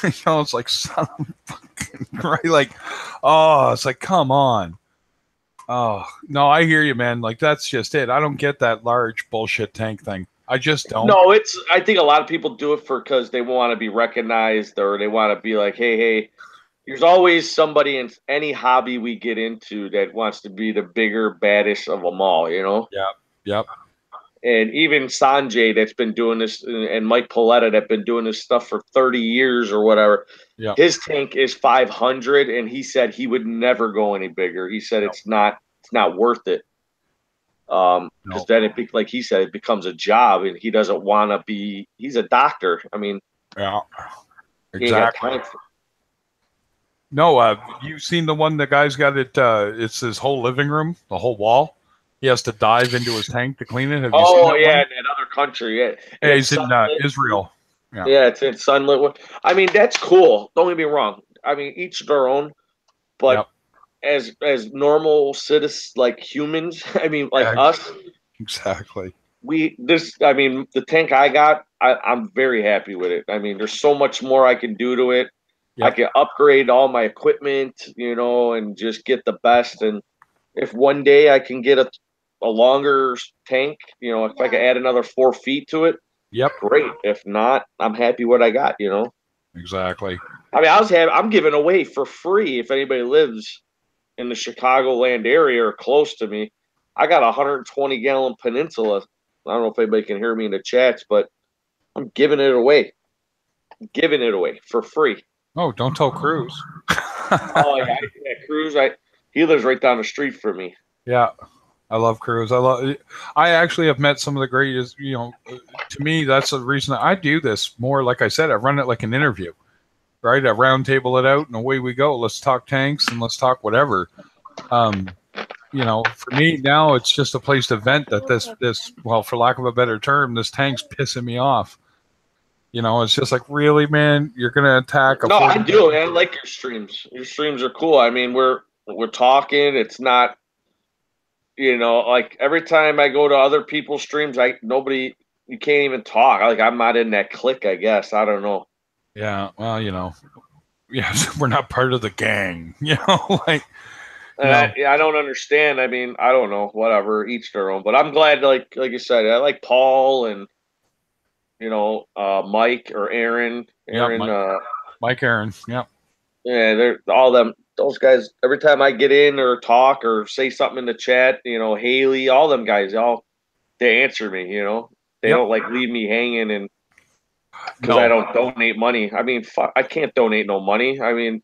Speaker 1: It's like, son of a fucking, right? Like, it's like, come on. Oh, no, I hear you, man. Like, that's just it. I don't get that large bullshit tank thing. I just don't.
Speaker 3: No, I think a lot of people do it because they want to be recognized, or they want to be like, hey, there's always somebody in any hobby we get into that wants to be the bigger, baddest of them all,
Speaker 1: Yep.
Speaker 3: And even Sanjay, that's been doing this, and Mike Paletta, that been doing this stuff for 30 years or whatever.
Speaker 1: Yeah.
Speaker 3: His tank is 500, and he said he would never go any bigger. He said it's not worth it. Because then like he said, it becomes a job, and he doesn't want to be. He's a doctor. I mean,
Speaker 1: yeah, exactly. No, you seen the one the guy's got it? It's his whole living room, the whole wall. He has to dive into his tank to clean it. Have you seen that
Speaker 3: yeah,
Speaker 1: one?
Speaker 3: in that other country, yeah.
Speaker 1: Yeah, he's in Israel.
Speaker 3: Yeah, it's in sunlit. I mean, that's cool. Don't get me wrong. I mean, each their own. But as normal citizens, like humans, I mean, like us,
Speaker 1: exactly.
Speaker 3: I mean, the tank I got, I'm very happy with it. I mean, there's so much more I can do to it. Yep. I can upgrade all my equipment, you know, and just get the best. And if one day I can get a longer tank, you know, if I can add another 4 feet to it, great. If not, I'm happy what I got, you know.
Speaker 1: Exactly.
Speaker 3: I mean, I'm giving away for free if anybody lives in the Chicagoland area or close to me. I got a 120-gallon Peninsula. I don't know if anybody can hear me in the chats, but I'm giving it away. Giving it away for free.
Speaker 1: Oh, don't tell Cruz.
Speaker 3: Oh yeah, Cruz. He lives right down the street from me.
Speaker 1: Yeah, I love Cruz. I actually have met some of the greatest. You know, to me, that's the reason I do this more. Like I said, I run it like an interview, right? I round table it out, and away we go. Let's talk tanks and let's talk whatever. You know, for me now, it's just a place to vent that this, well, for lack of a better term, this tank's pissing me off. You know, it's just like, really, man, you're going to attack.
Speaker 3: No, I do. Man. I like your streams. Your streams are cool. I mean, we're talking. It's not, you know, like every time I go to other people's streams, you can't even talk. Like I'm not in that clique, I guess. I don't know.
Speaker 1: Yeah. Well, you know, yes, we're not part of the gang, you know, like.
Speaker 3: I don't understand. I mean, I don't know. Whatever, each their own. But I'm glad, like you said, I like Paul and you know Mike or Aaron.
Speaker 1: Mike, Aaron. Yeah.
Speaker 3: Yeah, they're all them. Those guys. Every time I get in or talk or say something in the chat, you know, Haley, all them guys, they answer me. You know, they don't like leave me hanging and because I don't donate money. I mean, I can't donate no money. I mean.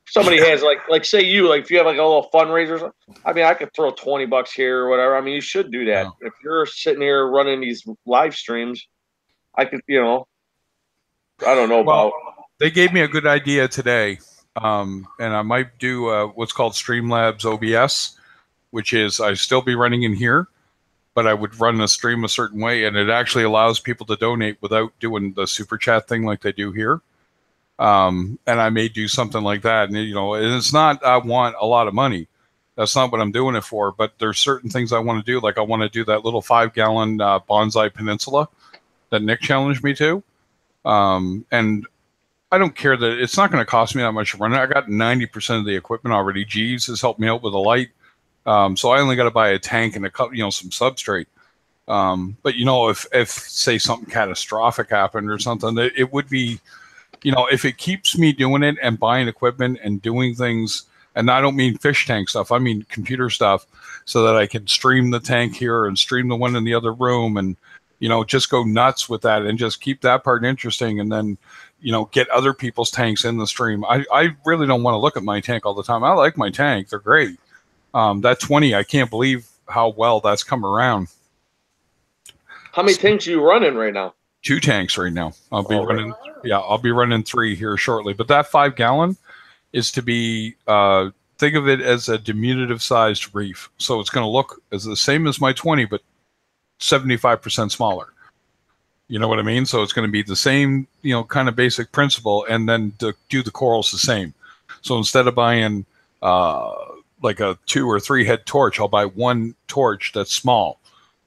Speaker 3: Somebody has like say you like if you have like a little fundraiser, I mean I could throw $20 here or whatever. I mean you should do that. Yeah. If you're sitting here running these live streams, I could I don't know about.
Speaker 1: They gave me a good idea today, and I might do what's called Streamlabs OBS, which is I still be running in here, but I would run the stream a certain way, and it actually allows people to donate without doing the super chat thing like they do here. And I may do something like that. And, you know, it's not, I want a lot of money. That's not what I'm doing it for, but there's certain things I want to do. Like I want to do that little 5-gallon bonsai peninsula that Nick challenged me to. And I don't care that it's not going to cost me that much to run it. I got 90% of the equipment already. G's has helped me out with a light. So I only got to buy a tank and some substrate. But you know, if say something catastrophic happened or something, it would be, you know, if it keeps me doing it and buying equipment and doing things, and I don't mean fish tank stuff, I mean computer stuff, so that I can stream the tank here and stream the one in the other room and, you know, just go nuts with that and just keep that part interesting and then, you know, get other people's tanks in the stream. I really don't want to look at my tank all the time. I like my tank. They're great. That 20, I can't believe how well that's come around.
Speaker 3: How many tanks are you running right now?
Speaker 1: 2 tanks right now. I'll be running. Yeah, I'll be running 3 here shortly. But that 5-gallon is to be, think of it as a diminutive sized reef. So it's going to look as the same as my 20, but 75% smaller. You know what I mean? So it's going to be the same, you know, kind of basic principle, and then to do the corals the same. So instead of buying like a 2 or 3 head torch, I'll buy 1 torch that's small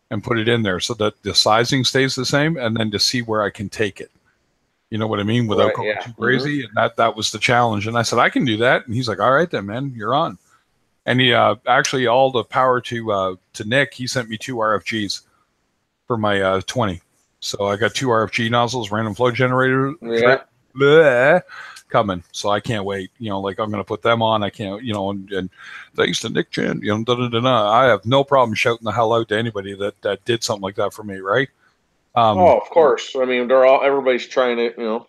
Speaker 1: and put it in there so that the sizing stays the same, and then to see where I can take it. You know what I mean? Without going too crazy. Mm-hmm. And that was the challenge. And I said, I can do that. And he's like, all right then, man, you're on. And he actually, all the power to Nick, he sent me 2 RFGs for my 20. So I got 2 RFG nozzles, random flow generator.
Speaker 3: Yeah.
Speaker 1: coming, so I can't wait. Like I'm going to put them on. I can't, and thanks to Nick Chan, I have no problem shouting the hell out to anybody that did something like that for me, right?
Speaker 3: Oh, of course. I mean, everybody's trying to,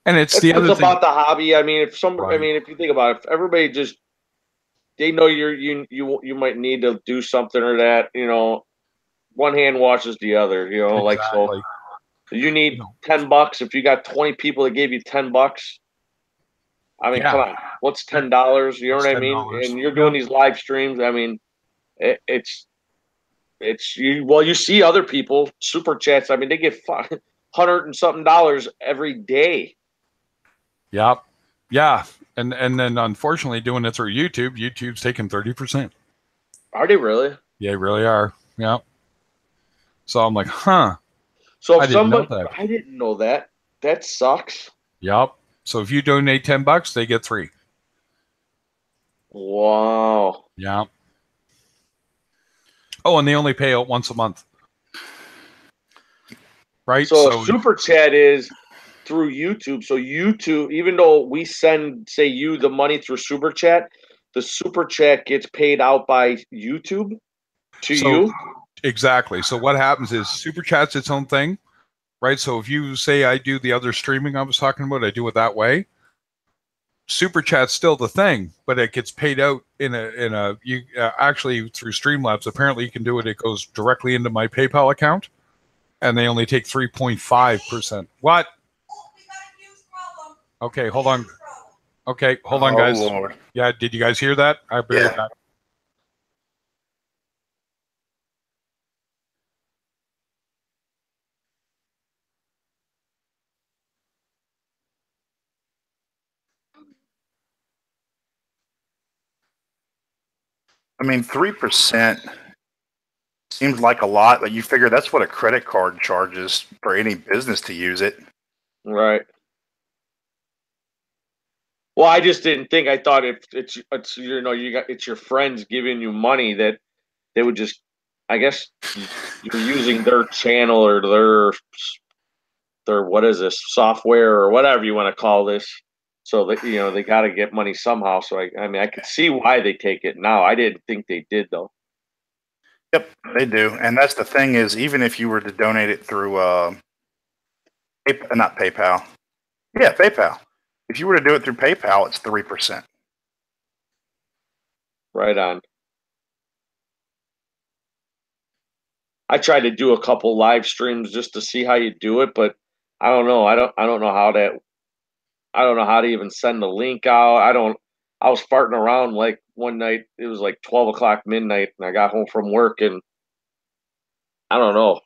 Speaker 1: and it's
Speaker 3: It's
Speaker 1: the other thing
Speaker 3: about the hobby. I mean,
Speaker 1: Right.
Speaker 3: if you think about it, if everybody just they know you might need to do something or that, one hand washes the other, like so.
Speaker 1: Exactly.
Speaker 3: You need $10. If you got 20 people that gave you $10, I mean,
Speaker 1: Yeah.
Speaker 3: come on, what's $10? You know
Speaker 1: What's
Speaker 3: what I mean?
Speaker 1: $10?
Speaker 3: And you're doing these live streams. I mean, it's you. Well, you see other people super chats. I mean, they get 100 and something dollars every day.
Speaker 1: Yep. Yeah. And then unfortunately doing it through YouTube's taking 30%.
Speaker 3: Are they really?
Speaker 1: Yeah, they really are. Yeah. So I'm like, huh.
Speaker 3: So
Speaker 1: I
Speaker 3: if
Speaker 1: didn't know
Speaker 3: somebody,
Speaker 1: that.
Speaker 3: I didn't know that. That sucks.
Speaker 1: Yep. So if you donate $10, they get 3.
Speaker 3: Wow.
Speaker 1: Yeah. Oh, and they only pay out once a month. Right?
Speaker 3: So super chat is through YouTube. So YouTube, even though we send, say, you the money through super chat, the super chat gets paid out by YouTube to you.
Speaker 1: Exactly. So what happens is Super Chat's its own thing, right? So if you say I do the other streaming I was talking about, I do it that way. Super Chat's still the thing, but it gets paid out in a you actually through Streamlabs. Apparently, you can do it. It goes directly into my PayPal account, and they only take 3.5%. What? Okay, hold on. Okay, hold on, guys.
Speaker 2: Lord.
Speaker 1: Yeah, did you guys hear that? I'll be right back.
Speaker 2: I mean, 3% seems like a lot, but you figure that's what a credit card charges for any business to use it.
Speaker 3: Right. Well, I just didn't think. I thought if it's it's your friends giving you money that they would just, I guess you're using their channel or their what is this software or whatever you want to call this. So that they got to get money somehow. So I mean I could see why they take it now. I didn't think they did though.
Speaker 2: Yep, they do. And that's the thing is, even if you were to donate it through, not PayPal. Yeah, PayPal. If you were to do it through PayPal, it's 3%.
Speaker 3: Right on. I tried to do a couple live streams just to see how you do it, but I don't know. I don't know how that. I don't know how to even send the link out. I was farting around like one night. It was like 12 o'clock midnight, and I got home from work, and I don't know.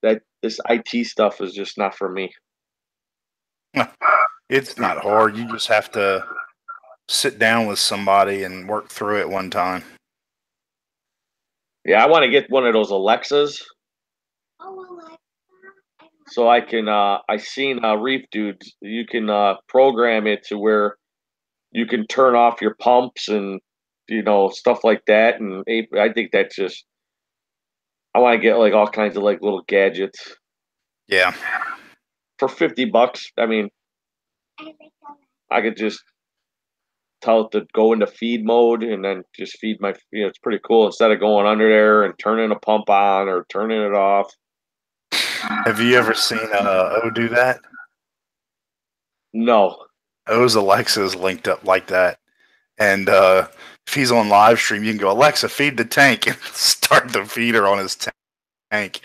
Speaker 3: That this IT stuff is just not for me.
Speaker 2: It's not hard. You just have to sit down with somebody and work through it one time.
Speaker 3: Yeah, I want to get one of those Alexas. So I can I seen Reef Dudes, you can program it to where you can turn off your pumps and stuff like that, and I think that's just I want to get like all kinds of like little gadgets.
Speaker 2: Yeah.
Speaker 3: For $50. I mean, I could just tell it to go into feed mode and then just feed my it's pretty cool instead of going under there and turning a pump on or turning it off.
Speaker 2: Have you ever seen O do that?
Speaker 3: No.
Speaker 2: O's Alexa is linked up like that. And if he's on live stream, you can go, Alexa, feed the tank, and start the feeder on his tank.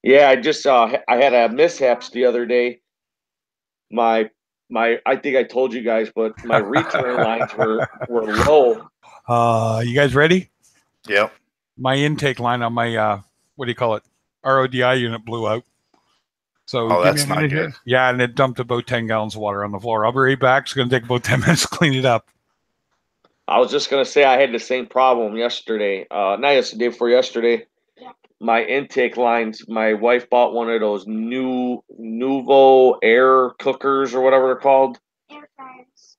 Speaker 3: Yeah, I just I had a mishaps the other day. My I think I told you guys, but my return lines were low.
Speaker 1: You guys ready?
Speaker 2: Yep.
Speaker 1: My intake line on my what do you call it? RODI unit blew out. So give me a minute here. Yeah, and it dumped about 10 gallons of water on the floor. I'll be right back. It's going to take about 10 minutes to clean it up.
Speaker 3: I was just going to say I had the same problem yesterday. Not yesterday, before yesterday. My intake lines, my wife bought one of those Nuvo air cookers or whatever they're called.
Speaker 5: Air fryers.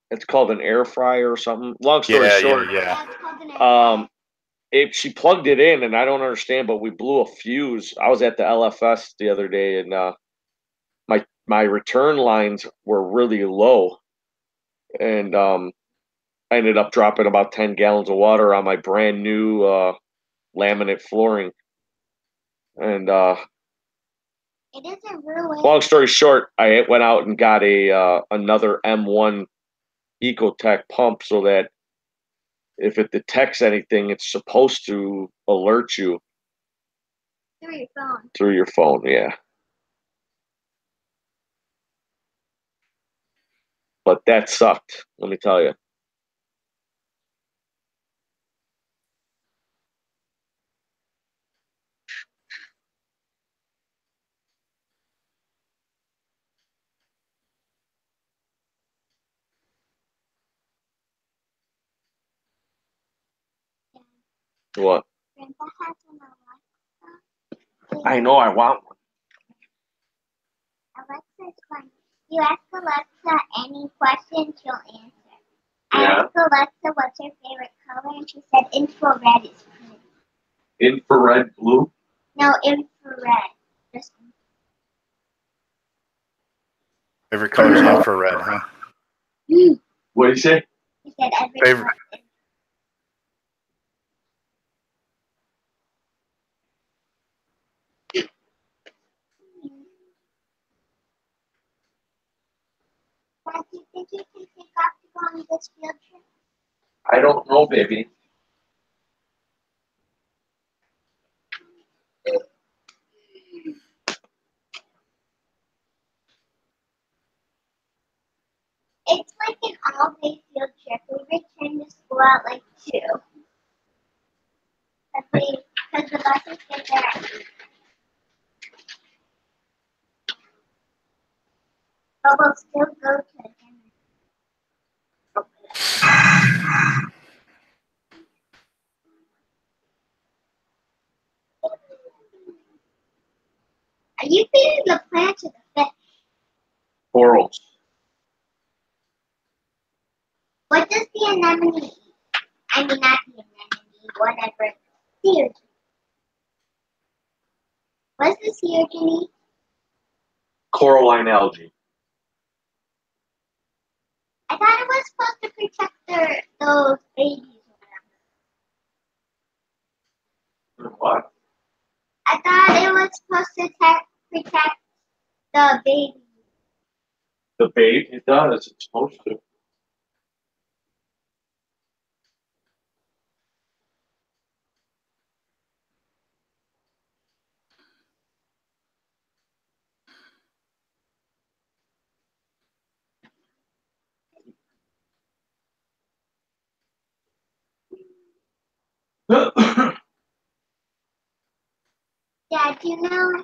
Speaker 3: It's called an air fryer or something. Long story short.
Speaker 2: Yeah.
Speaker 3: She plugged it in, and I don't understand, but we blew a fuse. I was at the LFS the other day, and my my return lines were really low, and I ended up dropping about 10 gallons of water on my brand new laminate flooring. And
Speaker 5: It isn't ruined.
Speaker 3: long story short, I went out and got a another M1 Ecotech pump so that if it detects anything, it's supposed to alert you
Speaker 5: Through your phone.
Speaker 3: through your phone. Yeah. But that sucked, let me tell you. What?
Speaker 5: Grandpa has an Alexa.
Speaker 3: I know I want one.
Speaker 5: Alexa's fun. You ask Alexa any question, she'll answer. I
Speaker 3: Yeah.
Speaker 5: asked Alexa what's her favorite color, and she said infrared is pretty.
Speaker 3: Infrared blue?
Speaker 5: No, infrared. Just
Speaker 2: Every color's infrared, huh?
Speaker 3: What do you say?
Speaker 5: she said every
Speaker 2: Favorite.
Speaker 5: color. Dad, do you think you can take off to go on this field trip?
Speaker 3: I don't know, baby.
Speaker 5: It's like an all-day field trip. We return to school at like 2. Because the buses get there at 8. But we'll still go to dinner. Are you feeding the plants or the fish?
Speaker 3: Corals.
Speaker 5: What does the anemone eat? I mean, not the anemone, whatever. Sea urchin. What's the sea urchin eat?
Speaker 3: Coralline algae.
Speaker 5: I thought it was supposed to protect those babies or whatever.
Speaker 3: What?
Speaker 5: I thought it was supposed to protect the babies.
Speaker 3: The bait? It does. It's supposed to.
Speaker 5: Dad, you know,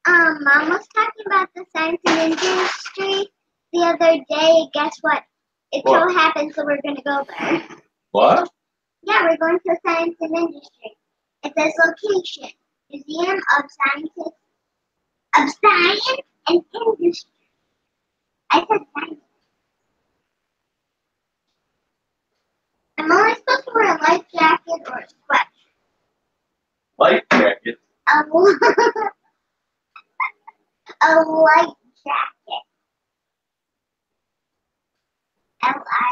Speaker 5: Mom was talking about the science and industry the other day. Guess what? It so happens that we're going to go there.
Speaker 3: What?
Speaker 5: Yeah, we're going to science and industry. It says location, Museum of Science and Industry. I said science. I'm only supposed to wear a life jacket or a sweatshirt.
Speaker 3: Life jacket.
Speaker 5: A light jacket. Ligh.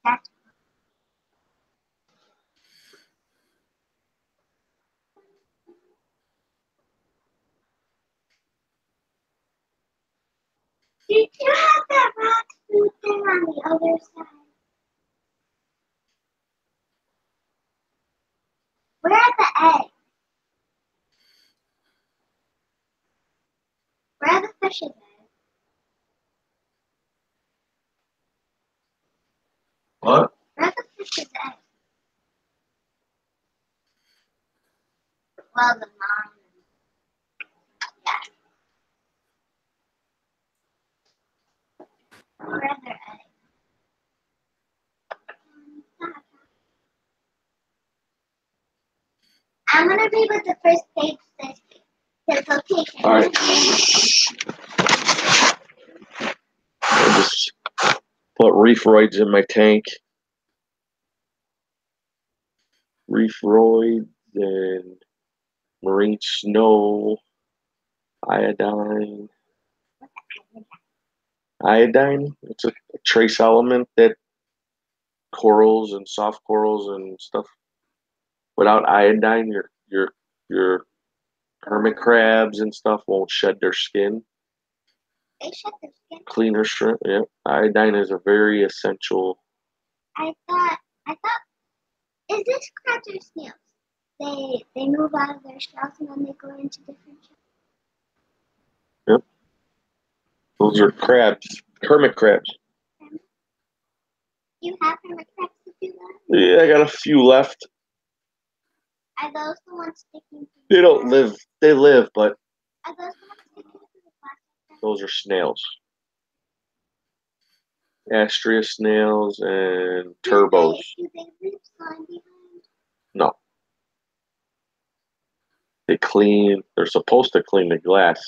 Speaker 5: That's Did you have that rock food thing on the other side? Where are the eggs? Where are the fishes' eggs?
Speaker 3: What?
Speaker 5: Where are the fishes' eggs? Well, the mom. Yeah. Where are their eggs? I'm gonna read what the first page says. Says location.
Speaker 3: All right. I just put reef roids in my tank.
Speaker 6: reef roids and marine snow, iodine. Iodine, it's a trace element that corals and soft corals and stuff. Without iodine, your hermit crabs and stuff won't shed their skin.
Speaker 5: They shed their skin.
Speaker 6: Cleaner shrimp, yeah. Iodine is a very essential.
Speaker 5: I thought, is this crabs or snails? They move out of their shells and then they go into different shells.
Speaker 6: Yep. Those are crabs, hermit crabs.
Speaker 5: You have hermit crabs to do that?
Speaker 6: Yeah, I got a few left.
Speaker 5: Are those the ones sticking to
Speaker 6: They don't live. They live, but
Speaker 5: Are those the ones sticking to the plastic?
Speaker 6: those are snails. Astrea snails and turbos.
Speaker 5: Do they leave slime behind?
Speaker 6: No. They clean. They're supposed to clean the glass.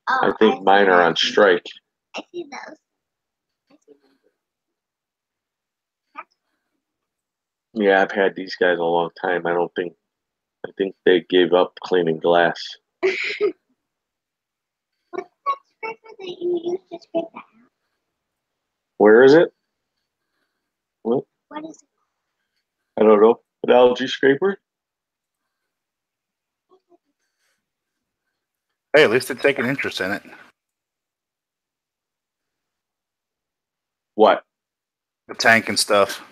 Speaker 5: Oh,
Speaker 6: I think mine are on strike.
Speaker 5: I see those. I see them.
Speaker 6: Yeah, I've had these guys a long time. I think they gave up cleaning glass.
Speaker 5: What's that scraper that you use to scrape that out?
Speaker 6: Where is it? What?
Speaker 5: What is it?
Speaker 6: I don't know. An algae scraper?
Speaker 2: Hey, at least they're taking interest in it.
Speaker 6: What?
Speaker 2: The tank and stuff.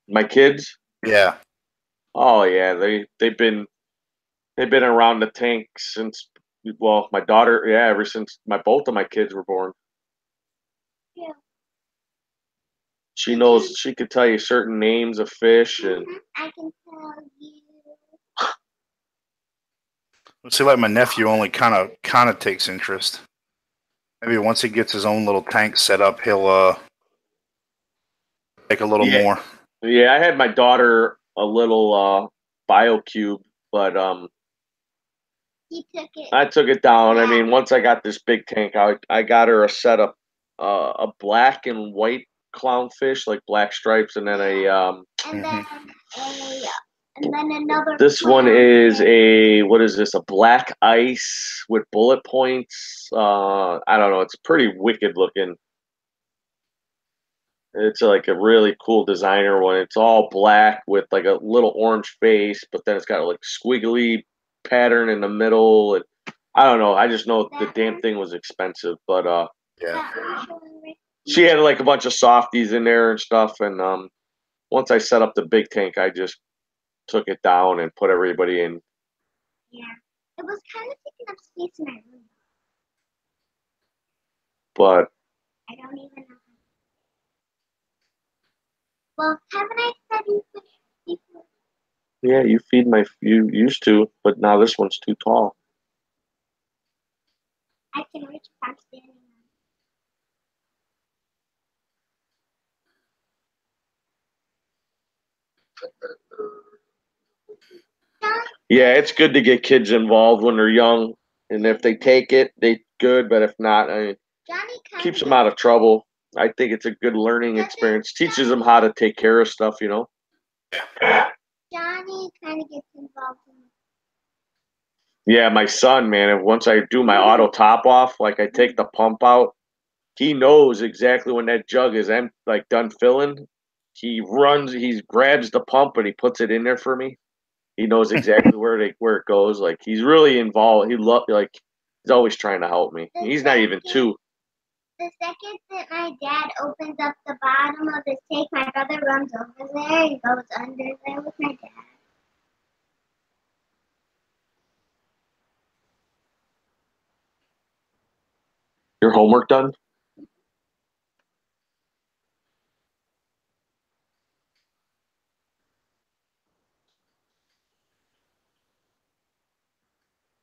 Speaker 6: My kids?
Speaker 2: Yeah.
Speaker 6: Oh yeah, they've been around the tank since, well, my daughter, yeah, ever since both of my kids were born.
Speaker 5: Yeah.
Speaker 6: She knows, she could tell you certain names of fish and
Speaker 5: I can tell you.
Speaker 2: Let's see, like my nephew only kind of takes interest. Maybe once he gets his own little tank set up, he'll take a little more.
Speaker 6: Yeah, I had my daughter a little BioCube, but
Speaker 5: He took it.
Speaker 6: I took it down. I
Speaker 5: Yeah.
Speaker 6: mean, once I got this big tank, I got her a set of a black and white clownfish, like black stripes, and then
Speaker 5: And then another.
Speaker 6: this one is what is this? A black ice with bullet points. I don't know. It's pretty wicked looking. It's like a really cool designer one. It's all black with like a little orange face, but then it's got like squiggly pattern in the middle. And I don't know. I just know the damn thing was expensive, but
Speaker 2: Yeah.
Speaker 6: she had like a bunch of softies in there and stuff. And once I set up the big tank, I just took it down and put everybody in.
Speaker 5: Yeah, it was kind of taking up space in my room.
Speaker 6: But
Speaker 5: I don't even know. Well, haven't I fed you fish before?
Speaker 6: yeah, you used to, but now this one's too tall.
Speaker 5: I can reach if I'm standing on.
Speaker 6: Yeah, it's good to get kids involved when they're young, and if they take it, they good. But if not, I mean,
Speaker 5: Johnny
Speaker 6: keeps them out of trouble. I think it's a good learning experience. Teaches them how to take care of stuff, you know.
Speaker 5: Johnny kind of gets involved in.
Speaker 6: Yeah, my son, man. And once I do my auto top off, like I take the pump out, he knows exactly when that jug is like done filling. He runs, he grabs the pump and he puts it in there for me. He knows exactly where it goes. Like he's really involved. He's always trying to help me. He's not even 2.
Speaker 5: The second that my dad opens up the bottom of his tank, my brother runs over there and goes under there with my dad.
Speaker 6: Your homework done?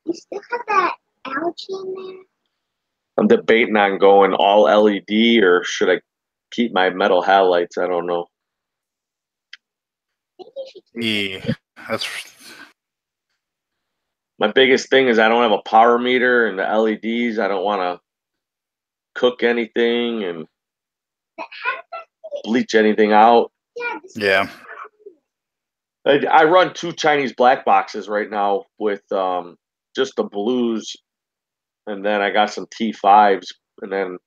Speaker 5: You still have that algae in there?
Speaker 6: I'm debating on going all LED or should I keep my metal halides? I don't know.
Speaker 5: I think you should keep
Speaker 2: Yeah. That's
Speaker 6: My biggest thing is I don't have a power meter and the LEDs. I don't want to cook anything and
Speaker 5: How does that
Speaker 6: bleach anything out.
Speaker 5: Yeah, this
Speaker 2: yeah.
Speaker 6: I run 2 Chinese black boxes right now with just the blues, and then I got some T5s, and then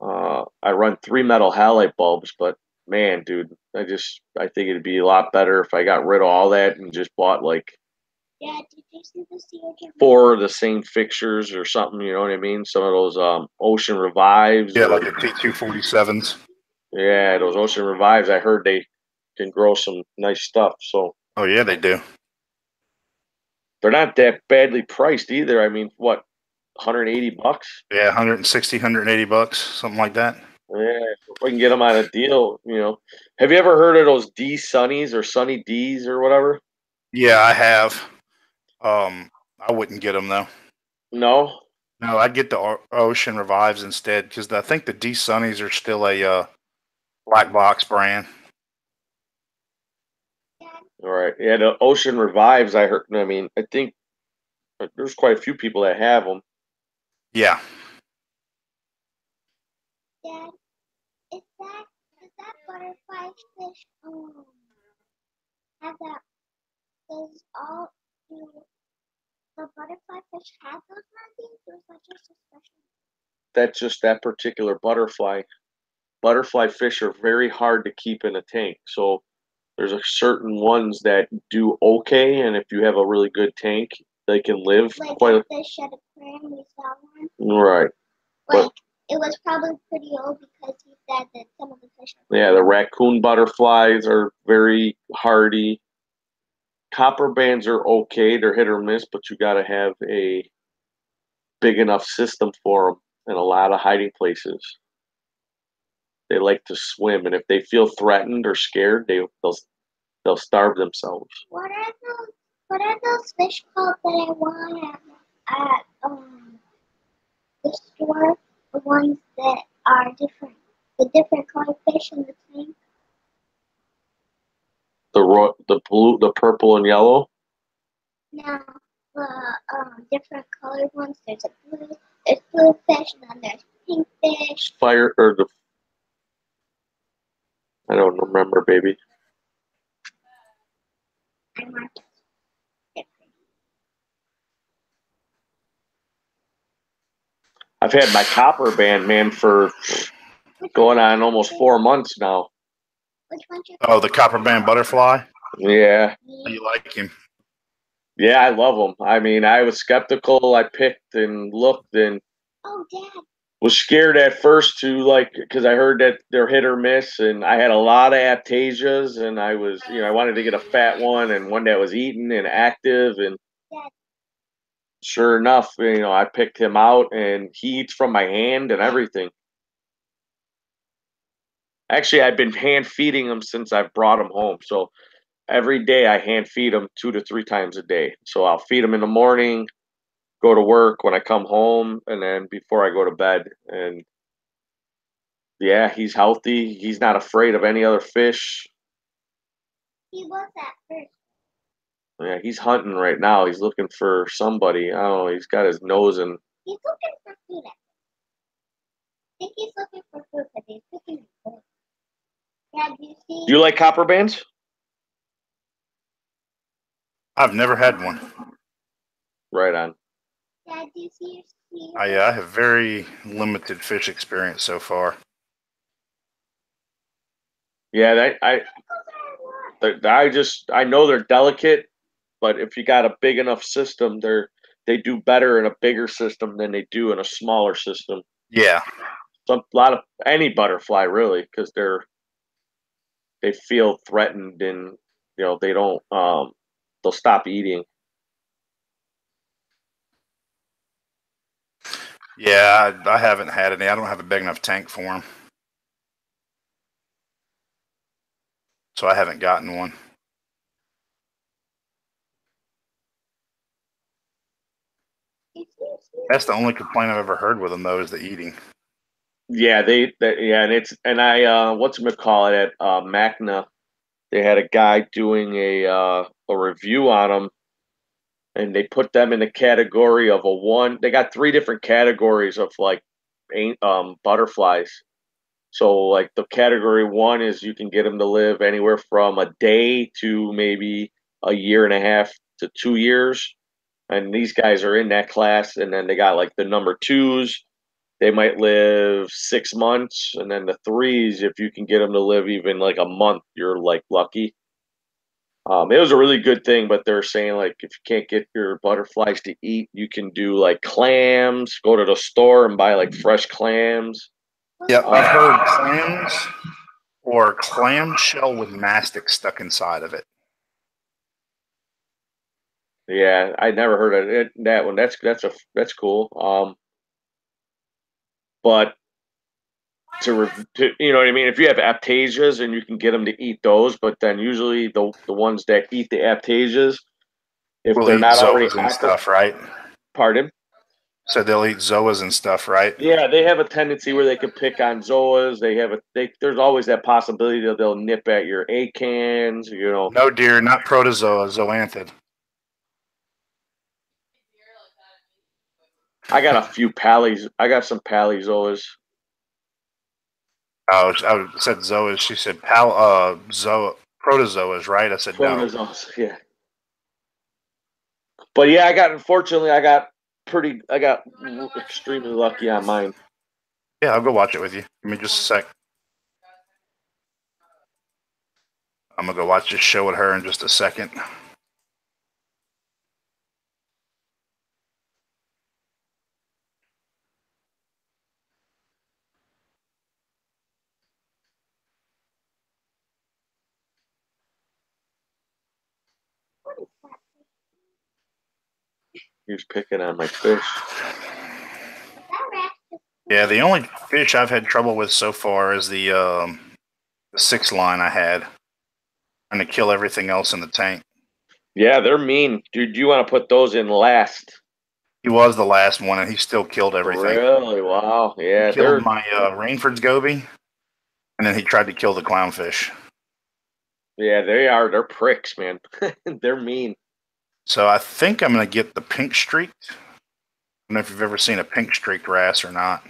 Speaker 6: I run 3 metal halide bulbs. But man, dude, I think it'd be a lot better if I got rid of all that and just bought like
Speaker 5: Dad, did you see the COJ?
Speaker 6: 4 of the same fixtures or something. You know what I mean? Some of those Ocean Revives.
Speaker 2: Yeah, like the T247s.
Speaker 6: Yeah, those Ocean Revives. I heard they can grow some nice stuff. So
Speaker 2: Oh yeah, they do.
Speaker 6: they're not that badly priced either. I mean, what, $180?
Speaker 2: Yeah, 160, $180, something like that.
Speaker 6: Yeah, if I can get them on a deal, you know. Have you ever heard of those D Sunnies or Sunny D's or whatever?
Speaker 2: Yeah, I have. I wouldn't get them though.
Speaker 6: No?
Speaker 2: No, I'd get the Ocean Revives instead because I think the D Sunnies are still a black box brand.
Speaker 6: All right. Yeah, the Ocean Revives, I heard. I mean, I think there's quite a few people that have them.
Speaker 2: Yeah.
Speaker 5: Dad, does that butterfly fish have that? Does all do the butterfly fish have those markings, or is that just a special?
Speaker 6: That's just that particular butterfly. Butterfly fish are very hard to keep in a tank. So there's a certain ones that do okay, and if you have a really good tank, they can live
Speaker 5: Like
Speaker 6: quite.
Speaker 5: at the shed aquarium, we saw one.
Speaker 6: Right.
Speaker 5: Like it was probably pretty old because he said that some of the fish.
Speaker 6: Yeah, the raccoon butterflies are very hardy. Copper bands are okay; they're hit or miss, but you got to have a big enough system for them and a lot of hiding places. They like to swim, and if they feel threatened or scared, they'll starve themselves.
Speaker 5: What are those fish called that I want at the store? The ones that are different, the different colored fish in the tank.
Speaker 6: The blue, the purple, and yellow.
Speaker 5: Now the different colored ones. There's blue fish, and then there's pink fish.
Speaker 6: Fire or the I don't remember, baby.
Speaker 5: I marked it.
Speaker 6: I've had my copper band, man, for going on almost 4 months now.
Speaker 5: Which one's your
Speaker 2: Oh, the copper band butterfly.
Speaker 6: Yeah.
Speaker 2: How you like him?
Speaker 6: Yeah, I love them. I mean, I was skeptical. I picked and looked and
Speaker 5: Oh, Dad.
Speaker 6: was scared at first to like because I heard that they're hit or miss, and I had a lot of aptasias, and I was, I wanted to get a fat one and one that was eating and active, and
Speaker 5: Dad.
Speaker 6: sure enough, I picked him out, and he eats from my hand and everything. Actually, I've been hand feeding him since I brought him home, so every day I hand feed him 2 to 3 times a day. So I'll feed him in the morning, go to work when I come home, and then before I go to bed. And yeah, he's healthy. He's not afraid of any other fish.
Speaker 5: He was at first.
Speaker 6: Yeah, he's hunting right now. He's looking for somebody. I don't know. He's got his nose in.
Speaker 5: He's looking for food. I think he's looking for food, but he's picking food. Dad, do you see?
Speaker 6: Do you like copper bands?
Speaker 2: I've never had one.
Speaker 6: Right on.
Speaker 5: Dad, do you see your
Speaker 2: I have very limited fish experience so far.
Speaker 6: Yeah, I know they're delicate, but if you got a big enough system, they do better in a bigger system than they do in a smaller system.
Speaker 2: Yeah.
Speaker 6: A lot of any butterfly really, because they feel threatened, and they don't they'll stop eating.
Speaker 2: Yeah, I haven't had any. I don't have a big enough tank for them. So I haven't gotten one. That's the only complaint I've ever heard with them, though, is the eating.
Speaker 6: Yeah, and I what's it call it at Magna, they had a guy doing a review on them, and they put them in the category of a one. They got 3 different categories of like butterflies. So like the category 1 is you can get them to live anywhere from a day to maybe a year and a half to 2 years. And these guys are in that class. And then they got like the number 2s. They might live 6 months. And then the 3s, if you can get them to live even like a month, you're like lucky. It was a really good thing, but they're saying like if you can't get your butterflies to eat, you can do like clams, go to the store and buy like fresh clams.
Speaker 2: Yep, I've heard clams or clamshell with mastic stuck inside of it.
Speaker 6: Yeah, I never heard of it, that one. That's cool. But you know what I mean? If you have aptasias and you can get them to eat those, but then usually the ones that eat the aptasias, if
Speaker 2: We'll
Speaker 6: they're
Speaker 2: eat
Speaker 6: not already
Speaker 2: zoas and stuff, right?
Speaker 6: pardon?
Speaker 2: So they'll eat zoas and stuff, right?
Speaker 6: Yeah, they have a tendency where they can pick on zoas. There's always that possibility that they'll nip at your acans, you know.
Speaker 2: No, dear, not protozoa, zoanthid.
Speaker 6: I got a few pallies. I got some pallizoas.
Speaker 2: Oh, I said zoas. She said protozoas, right? I said no.
Speaker 6: Protozoas, yeah. But yeah, unfortunately, I got extremely lucky on mine.
Speaker 2: Yeah, I'll go watch it with you. Give me just a sec. I'm going to go watch this show with her in just a second.
Speaker 6: He was picking on my fish.
Speaker 2: Yeah, the only fish I've had trouble with so far is the 6 line I had. Trying to kill everything else in the tank.
Speaker 6: Yeah, they're mean. Dude, you want to put those in last.
Speaker 2: He was the last one, and he still killed everything.
Speaker 6: Really? Wow. Yeah,
Speaker 2: he killed my Rainford's goby, and then he tried to kill the clownfish.
Speaker 6: Yeah, they are. They're pricks, man. They're mean.
Speaker 2: So I think I'm going to get the pink streaked. I don't know if you've ever seen a pink streaked wrasse or not.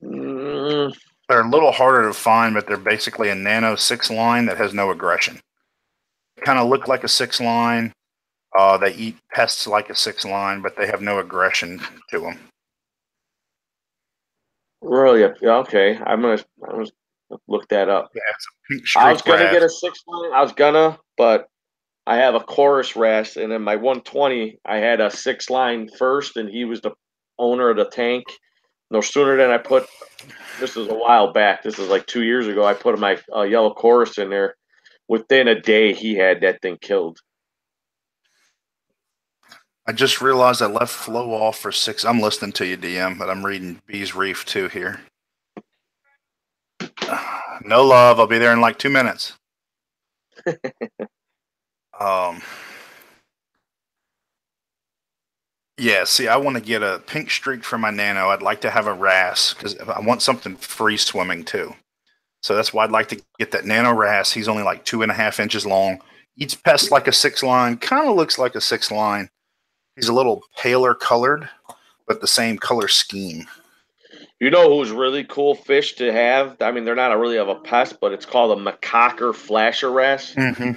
Speaker 2: They're a little harder to find, but they're basically a nano 6 line that has no aggression. They kind of look like a 6 line. They eat pests like a 6 line, but they have no aggression to them.
Speaker 6: Really? Yeah, okay. I'm gonna look that up.
Speaker 2: Yeah, it's a pink streaked
Speaker 6: I was gonna
Speaker 2: wrasse.
Speaker 6: get a 6 line. But I have a chorus wrasse, and in my 120, I had a 6 line first, and he was the owner of the tank. No sooner than this was a while back. This was like 2 years ago. I put my yellow chorus in there. Within a day, he had that thing killed.
Speaker 2: I just realized I left flow off for 6. I'm listening to you, DM, but I'm reading Bee's Reef too here. No love. I'll be there in like 2 minutes. Yeah, see, I want to get a pink streak for my nano. I'd like to have a wrasse because I want something free swimming too. So that's why I'd like to get that nano wrasse. He's only like 2.5 inches long. Eats pests like a 6 line. Kind of looks like a 6 line. He's a little paler colored, but the same color scheme.
Speaker 6: You know who's really cool fish to have? I mean, they're not really of a pest, but it's called a macaque flasher wrasse.
Speaker 2: Mm-hmm.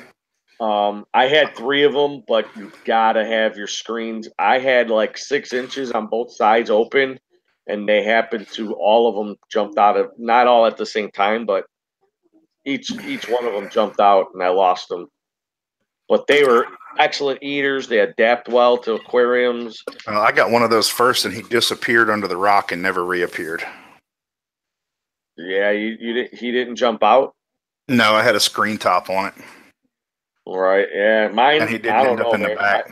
Speaker 6: I had 3 of them, but you gotta have your screens. I had like 6 inches on both sides open, and they happened to all of them jumped out of not all at the same time, but each one of them jumped out, and I lost them. But they were excellent eaters. They adapt well to aquariums.
Speaker 2: I got one of those first, and he disappeared under the rock and never reappeared.
Speaker 6: Yeah, he didn't jump out?
Speaker 2: No, I had a screen top on it.
Speaker 6: Right, yeah. Mine,
Speaker 2: and he didn't
Speaker 6: I don't
Speaker 2: end up
Speaker 6: know,
Speaker 2: in the
Speaker 6: man.
Speaker 2: back.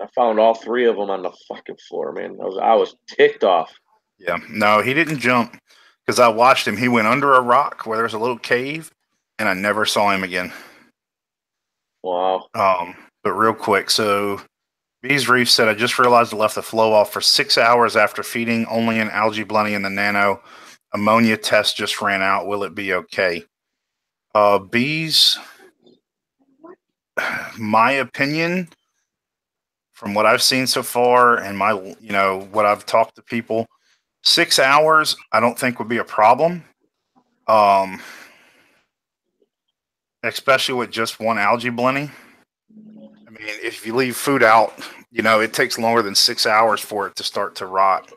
Speaker 6: I found all 3 of them on the fucking floor, man. I was ticked off.
Speaker 2: Yeah, no, he didn't jump because I watched him. He went under a rock where there's a little cave, and I never saw him again.
Speaker 6: Wow.
Speaker 2: But real quick, so Bees Reef said, I just realized I left the flow off for 6 hours after feeding only an algae blending in the nano. Ammonia test just ran out. Will it be okay? Bees, my opinion, from what I've seen so far and what I've talked to people, 6 hours, I don't think would be a problem. Especially with just one algae blenny. I mean, if you leave food out, it takes longer than 6 hours for it to start to rot.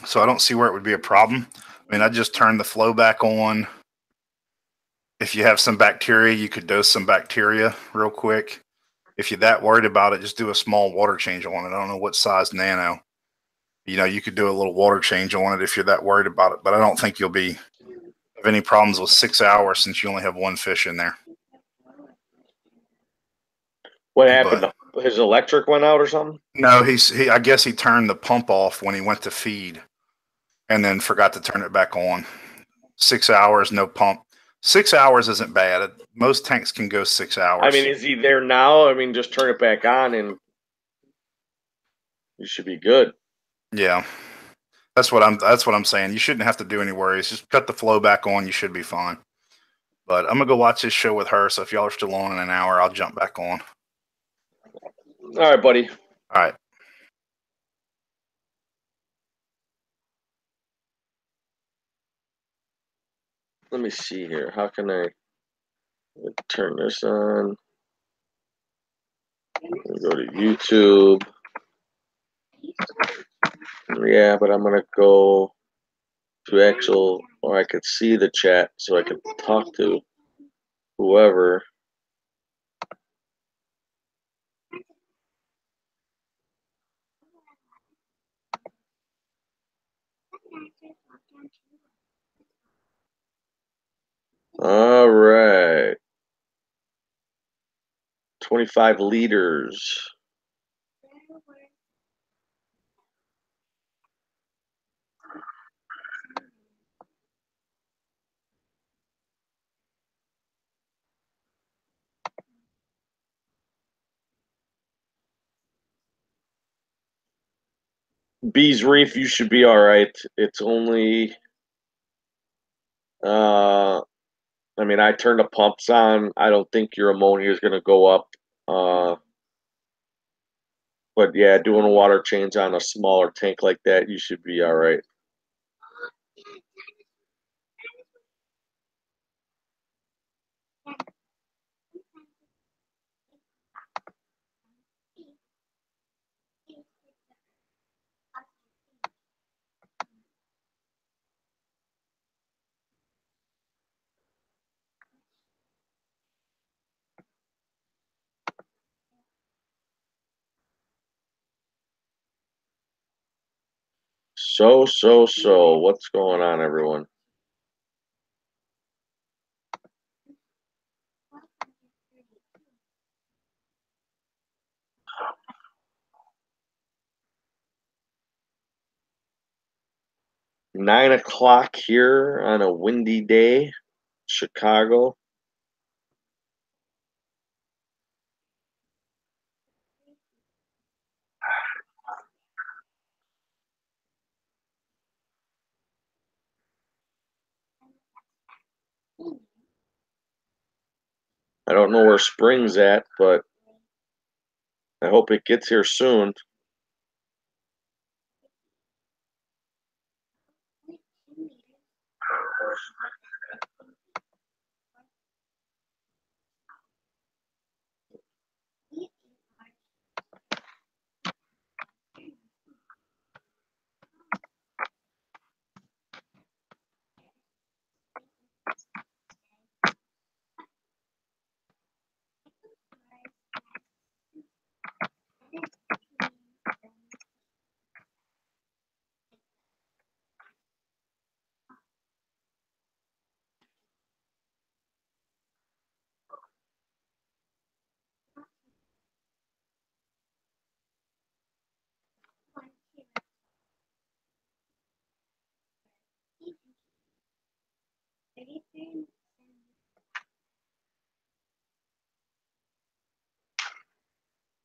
Speaker 2: So I don't see where it would be a problem. I mean, I just turn the flow back on. If you have some bacteria, you could dose some bacteria real quick. If you're that worried about it, just do a small water change on it. I don't know what size nano. You could do a little water change on it if you're that worried about it. But I don't think you'll be have any problems with 6 hours since you only have one fish in there.
Speaker 6: What happened? His electric went out or something?
Speaker 2: No, I guess he turned the pump off when he went to feed and then forgot to turn it back on. 6 hours, no pump. 6 hours isn't bad. Most tanks can go 6 hours.
Speaker 6: I mean, is he there now? I mean, just turn it back on and you should be good.
Speaker 2: Yeah. That's what I'm saying. You shouldn't have to do any worries. Just cut the flow back on. You should be fine. But I'm gonna go watch this show with her. So if y'all are still on in an hour, I'll jump back on.
Speaker 6: All right, buddy.
Speaker 2: All right.
Speaker 6: Let me see here. How can I turn this on? Go to YouTube. Yeah, but I'm gonna go to or I could see the chat so I could talk to whoever. All right. 25 liters. Bees Reef, you should be all right. It's only, I mean, I turned the pumps on. I don't think your ammonia is going to go up. But yeah, doing a water change on a smaller tank like that, you should be all right. So, what's going on, everyone? $9 here on a windy day, Chicago. I don't know where spring's at, but I hope it gets here soon.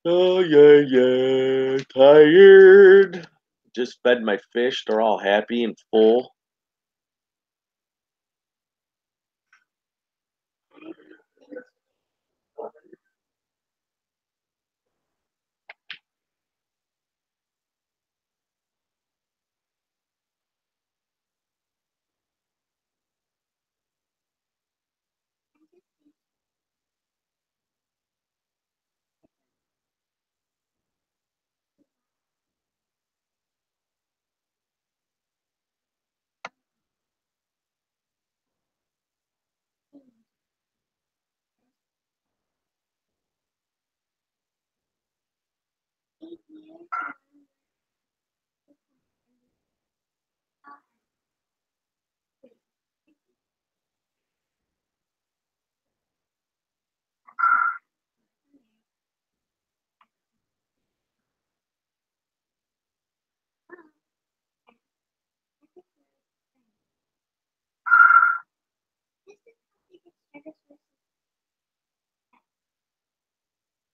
Speaker 6: Oh, yeah. Tired. Just fed my fish. They're all happy and full.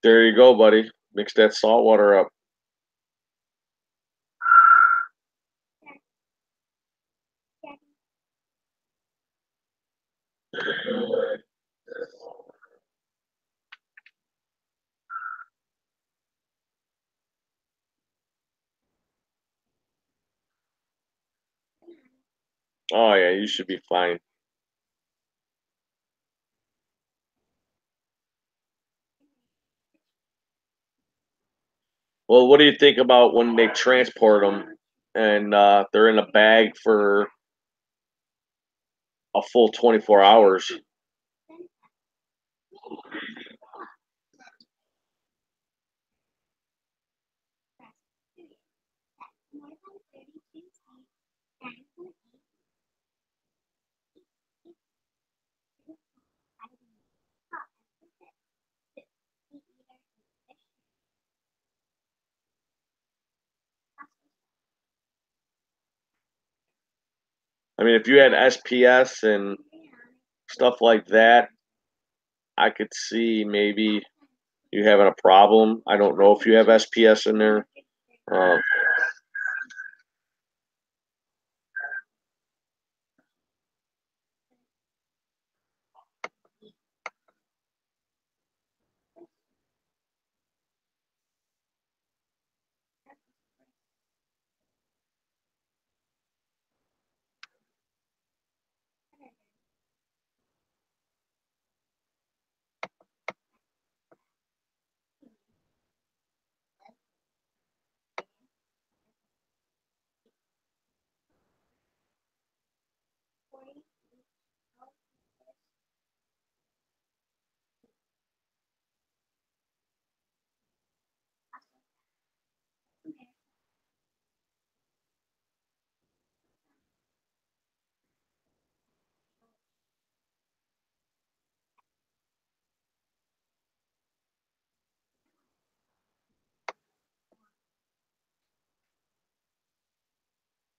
Speaker 6: There you go, buddy. Mix that salt water up. Oh yeah, you should be fine. Well, what do you think about when they transport them and they're in a bag for a full 24 hours? I mean, if you had SPS and stuff like that, I could see maybe you having a problem. I don't know if you have SPS in there. Uh,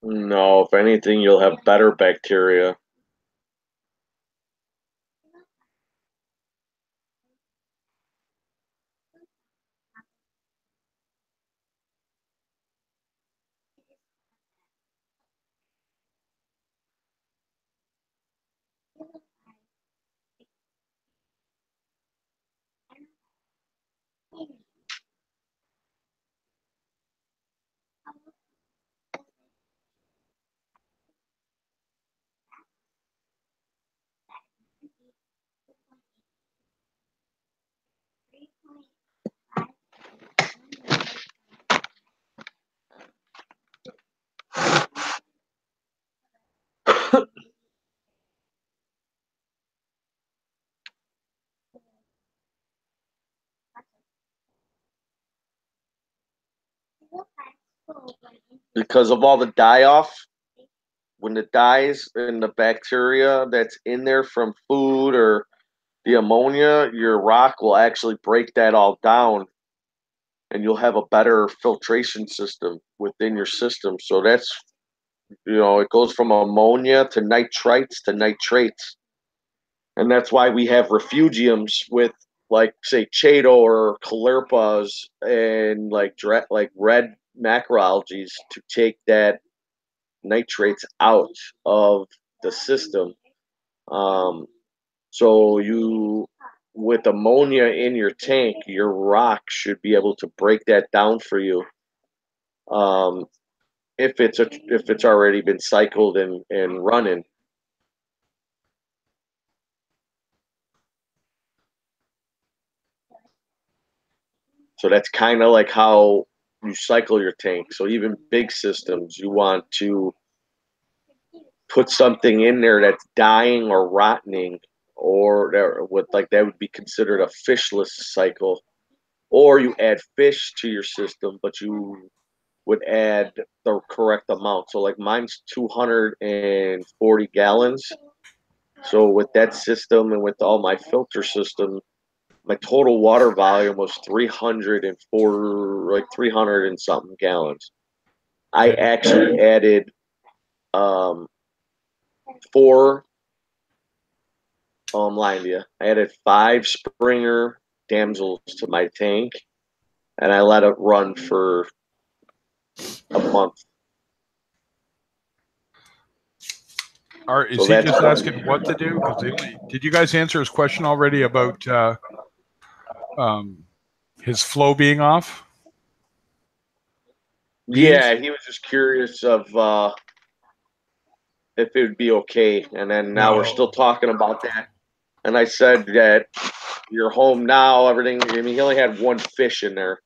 Speaker 6: no, if anything, you'll have better bacteria. Because of all the die off, when the dyes and the bacteria that's in there from food or the ammonia, your rock will actually break that all down and you'll have a better filtration system within your system. So that's, it goes from ammonia to nitrites to nitrates. And that's why we have refugiums with, like, say, Chaeto or Caulerpas and like red macroalgae to take that nitrates out of the system. Um, so with ammonia in your tank, your rock should be able to break that down for you. Um, if it's already been cycled and running. So that's kind of like how you cycle your tank. So even big systems, you want to put something in there that's dying or rotting, or that would be considered a fishless cycle. Or you add fish to your system, but you would add the correct amount. So like mine's 240 gallons. So with that system and with all my filter system, my total water volume was 304, like 300 and something gallons. I actually added four lying to you. I added 5 Springer damsels to my tank, and I let it run for a month.
Speaker 1: Is he just asking what to do? Because did you guys answer his question already about his flow being off?
Speaker 6: Yeah, he was just curious of if it would be okay. And then now we're still talking about that. And I said that you're home now, everything. I mean, he only had 1 fish in there.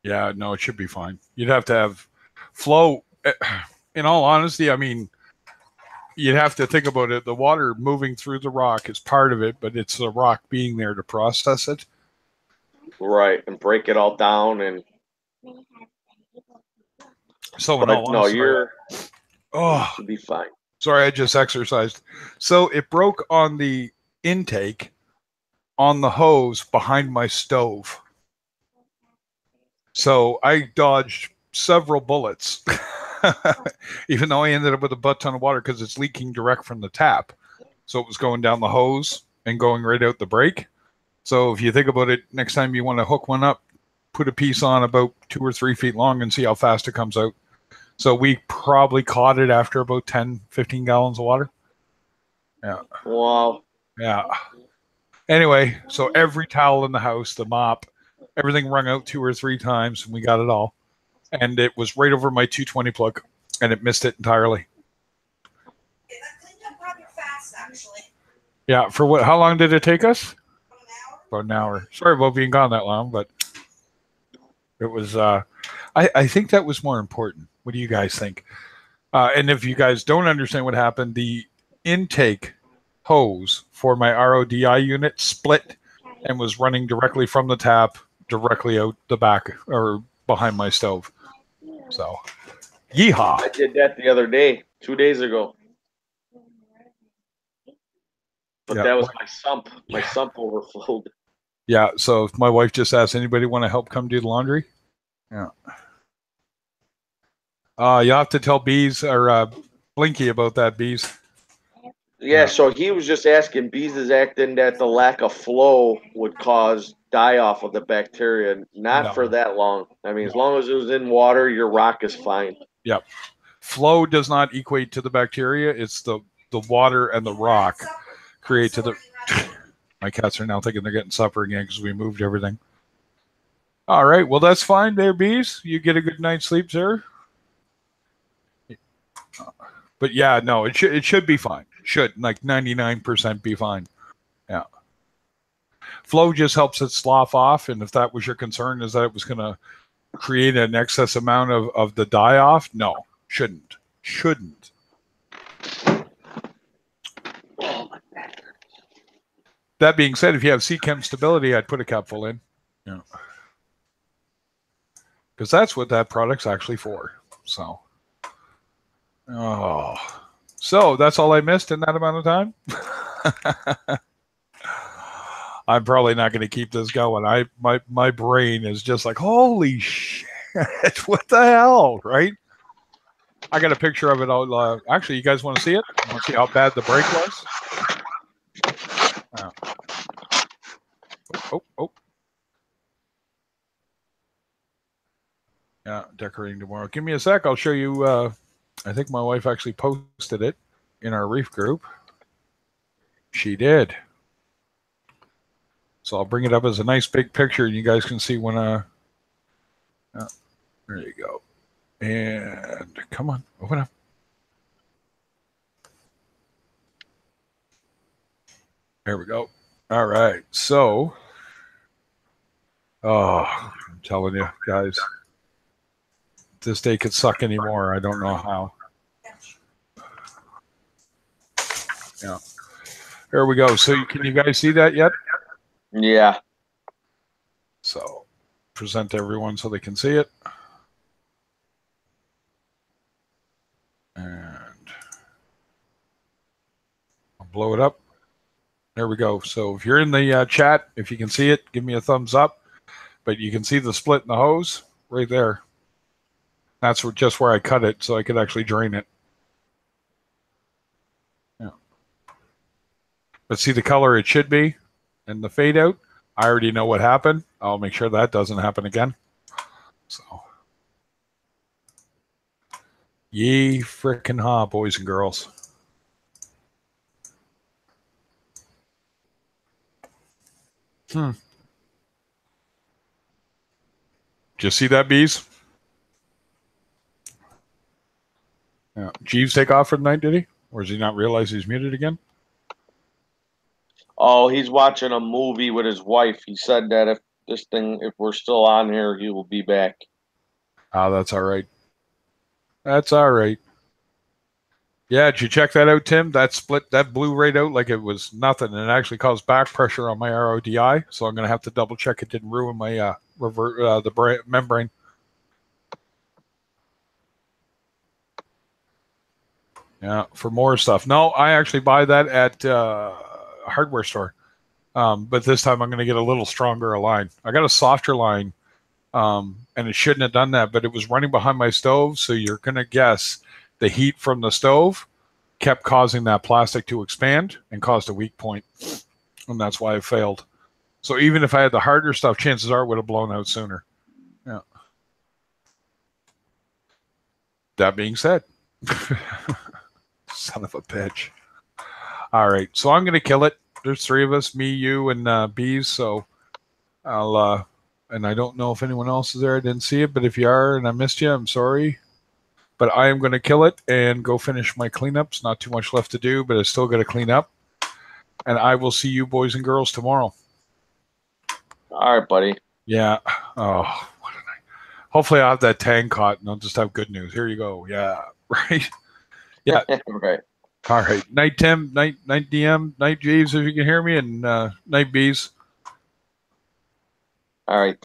Speaker 1: Yeah, no, it should be fine. You'd have to have flow. In all honesty, I mean, you'd have to think about it. The water moving through the rock is part of it, but it's the rock being there to process it.
Speaker 6: Right, and break it all down. And
Speaker 1: so, in all honesty,
Speaker 6: should be fine.
Speaker 1: Sorry, I just exercised. So it broke on the intake on the hose behind my stove. So I dodged several bullets, even though I ended up with a butt ton of water because it's leaking direct from the tap. So it was going down the hose and going right out the break. So if you think about it, next time you want to hook one up, put a piece on about 2 or 3 feet long and see how fast it comes out. So we probably caught it after about 10, 15 gallons of water. Yeah.
Speaker 6: Wow.
Speaker 1: Yeah. Anyway, so every towel in the house, the mop, everything wrung out 2 or 3 times, and we got it all. And it was right over my 220 plug, and it missed it entirely.
Speaker 7: Yeah, that cleaned up rather fast, actually.
Speaker 1: Yeah, for what? How long did it take us? About an hour. Sorry about being gone that long, but it was. I think that was more important. What do you guys think? And if you guys don't understand what happened, the intake hose for my RODI unit split and was running directly from the tap directly out the back or behind my stove. So, yeehaw.
Speaker 6: I did that the other day, 2 days ago. But that was my sump. My sump overflowed.
Speaker 1: Yeah, so if my wife just asked, anybody want to help come do the laundry? Yeah. You'll have to tell Bees or Blinky about that, Bees.
Speaker 6: Yeah, so he was just asking, Bees is acting that the lack of flow would cause die-off of the bacteria. Not for that long. I mean, as long as it was in water, your rock is fine.
Speaker 1: Yep. Flow does not equate to the bacteria. It's the water and the rock create to the... My cats are now thinking they're getting supper again because we moved everything. All right, well, that's fine there, Bees. You get a good night's sleep, sir. But yeah, no, it should be fine. Should, like 99% be fine. Yeah. Flow just helps it slough off, and if that was your concern, is that it was going to create an excess amount of the die-off? No, shouldn't. Shouldn't. That being said, if you have C-chem stability, I'd put a capful in. Yeah. Because that's what that product's actually for. So. Oh. So that's all I missed in that amount of time? I'm probably not going to keep this going. My brain is just like, holy shit, what the hell, right? I got a picture of it. Actually, you guys want to see it? You want to see how bad the break was? Oh. Yeah, decorating tomorrow. Give me a sec. I'll show you. I think my wife actually posted it in our reef group. She did. So I'll bring it up as a nice big picture, and you guys can see when. There you go. And come on, open up. There we go. All right. So, I'm telling you, guys. This day could suck anymore. I don't know how. Yeah. Here we go. So can you guys see that yet?
Speaker 6: Yeah.
Speaker 1: So present to everyone so they can see it. And I'll blow it up. There we go. So if you're in the chat, if you can see it, give me a thumbs up. But you can see the split in the hose right there. That's just where I cut it so I could actually drain it. Yeah. But see the color it should be and the fade out. I already know what happened. I'll make sure that doesn't happen again. So, ye frickin' ha, boys and girls. Did you see that, Bees? Yeah. Jeeves take off for the night, did he? Or does he not realize he's muted again?
Speaker 6: Oh, he's watching a movie with his wife. He said that if we're still on here, he will be back.
Speaker 1: Oh, that's all right. That's all right. Yeah, did you check that out, Tim? That split, that blew right out like it was nothing, and it actually caused back pressure on my RODI. So I'm going to have to double check it didn't ruin my membrane. Yeah, for more stuff. No, I actually buy that at a hardware store. But this time I'm going to get a little stronger line. I got a softer line, and it shouldn't have done that, but it was running behind my stove. So you're going to guess the heat from the stove kept causing that plastic to expand and caused a weak point. And that's why it failed. So even if I had the harder stuff, chances are it would have blown out sooner. Yeah. That being said, son of a bitch. All right. So I'm going to kill it. There's three of us, me, you, and Bees. So I'll, and I don't know if anyone else is there. I didn't see it, but if you are and I missed you, I'm sorry. But I am going to kill it and go finish my cleanups. Not too much left to do, but I still got to clean up. And I will see you boys and girls tomorrow.
Speaker 6: All right, buddy.
Speaker 1: Yeah. Oh, what a night. Hopefully I'll have that tang caught and I'll just have good news. Here you go. Yeah. Right. Yeah.
Speaker 6: Right.
Speaker 1: All right. Night Tim, night DM, night Jeeves, if you can hear me, and night Bees.
Speaker 6: All right.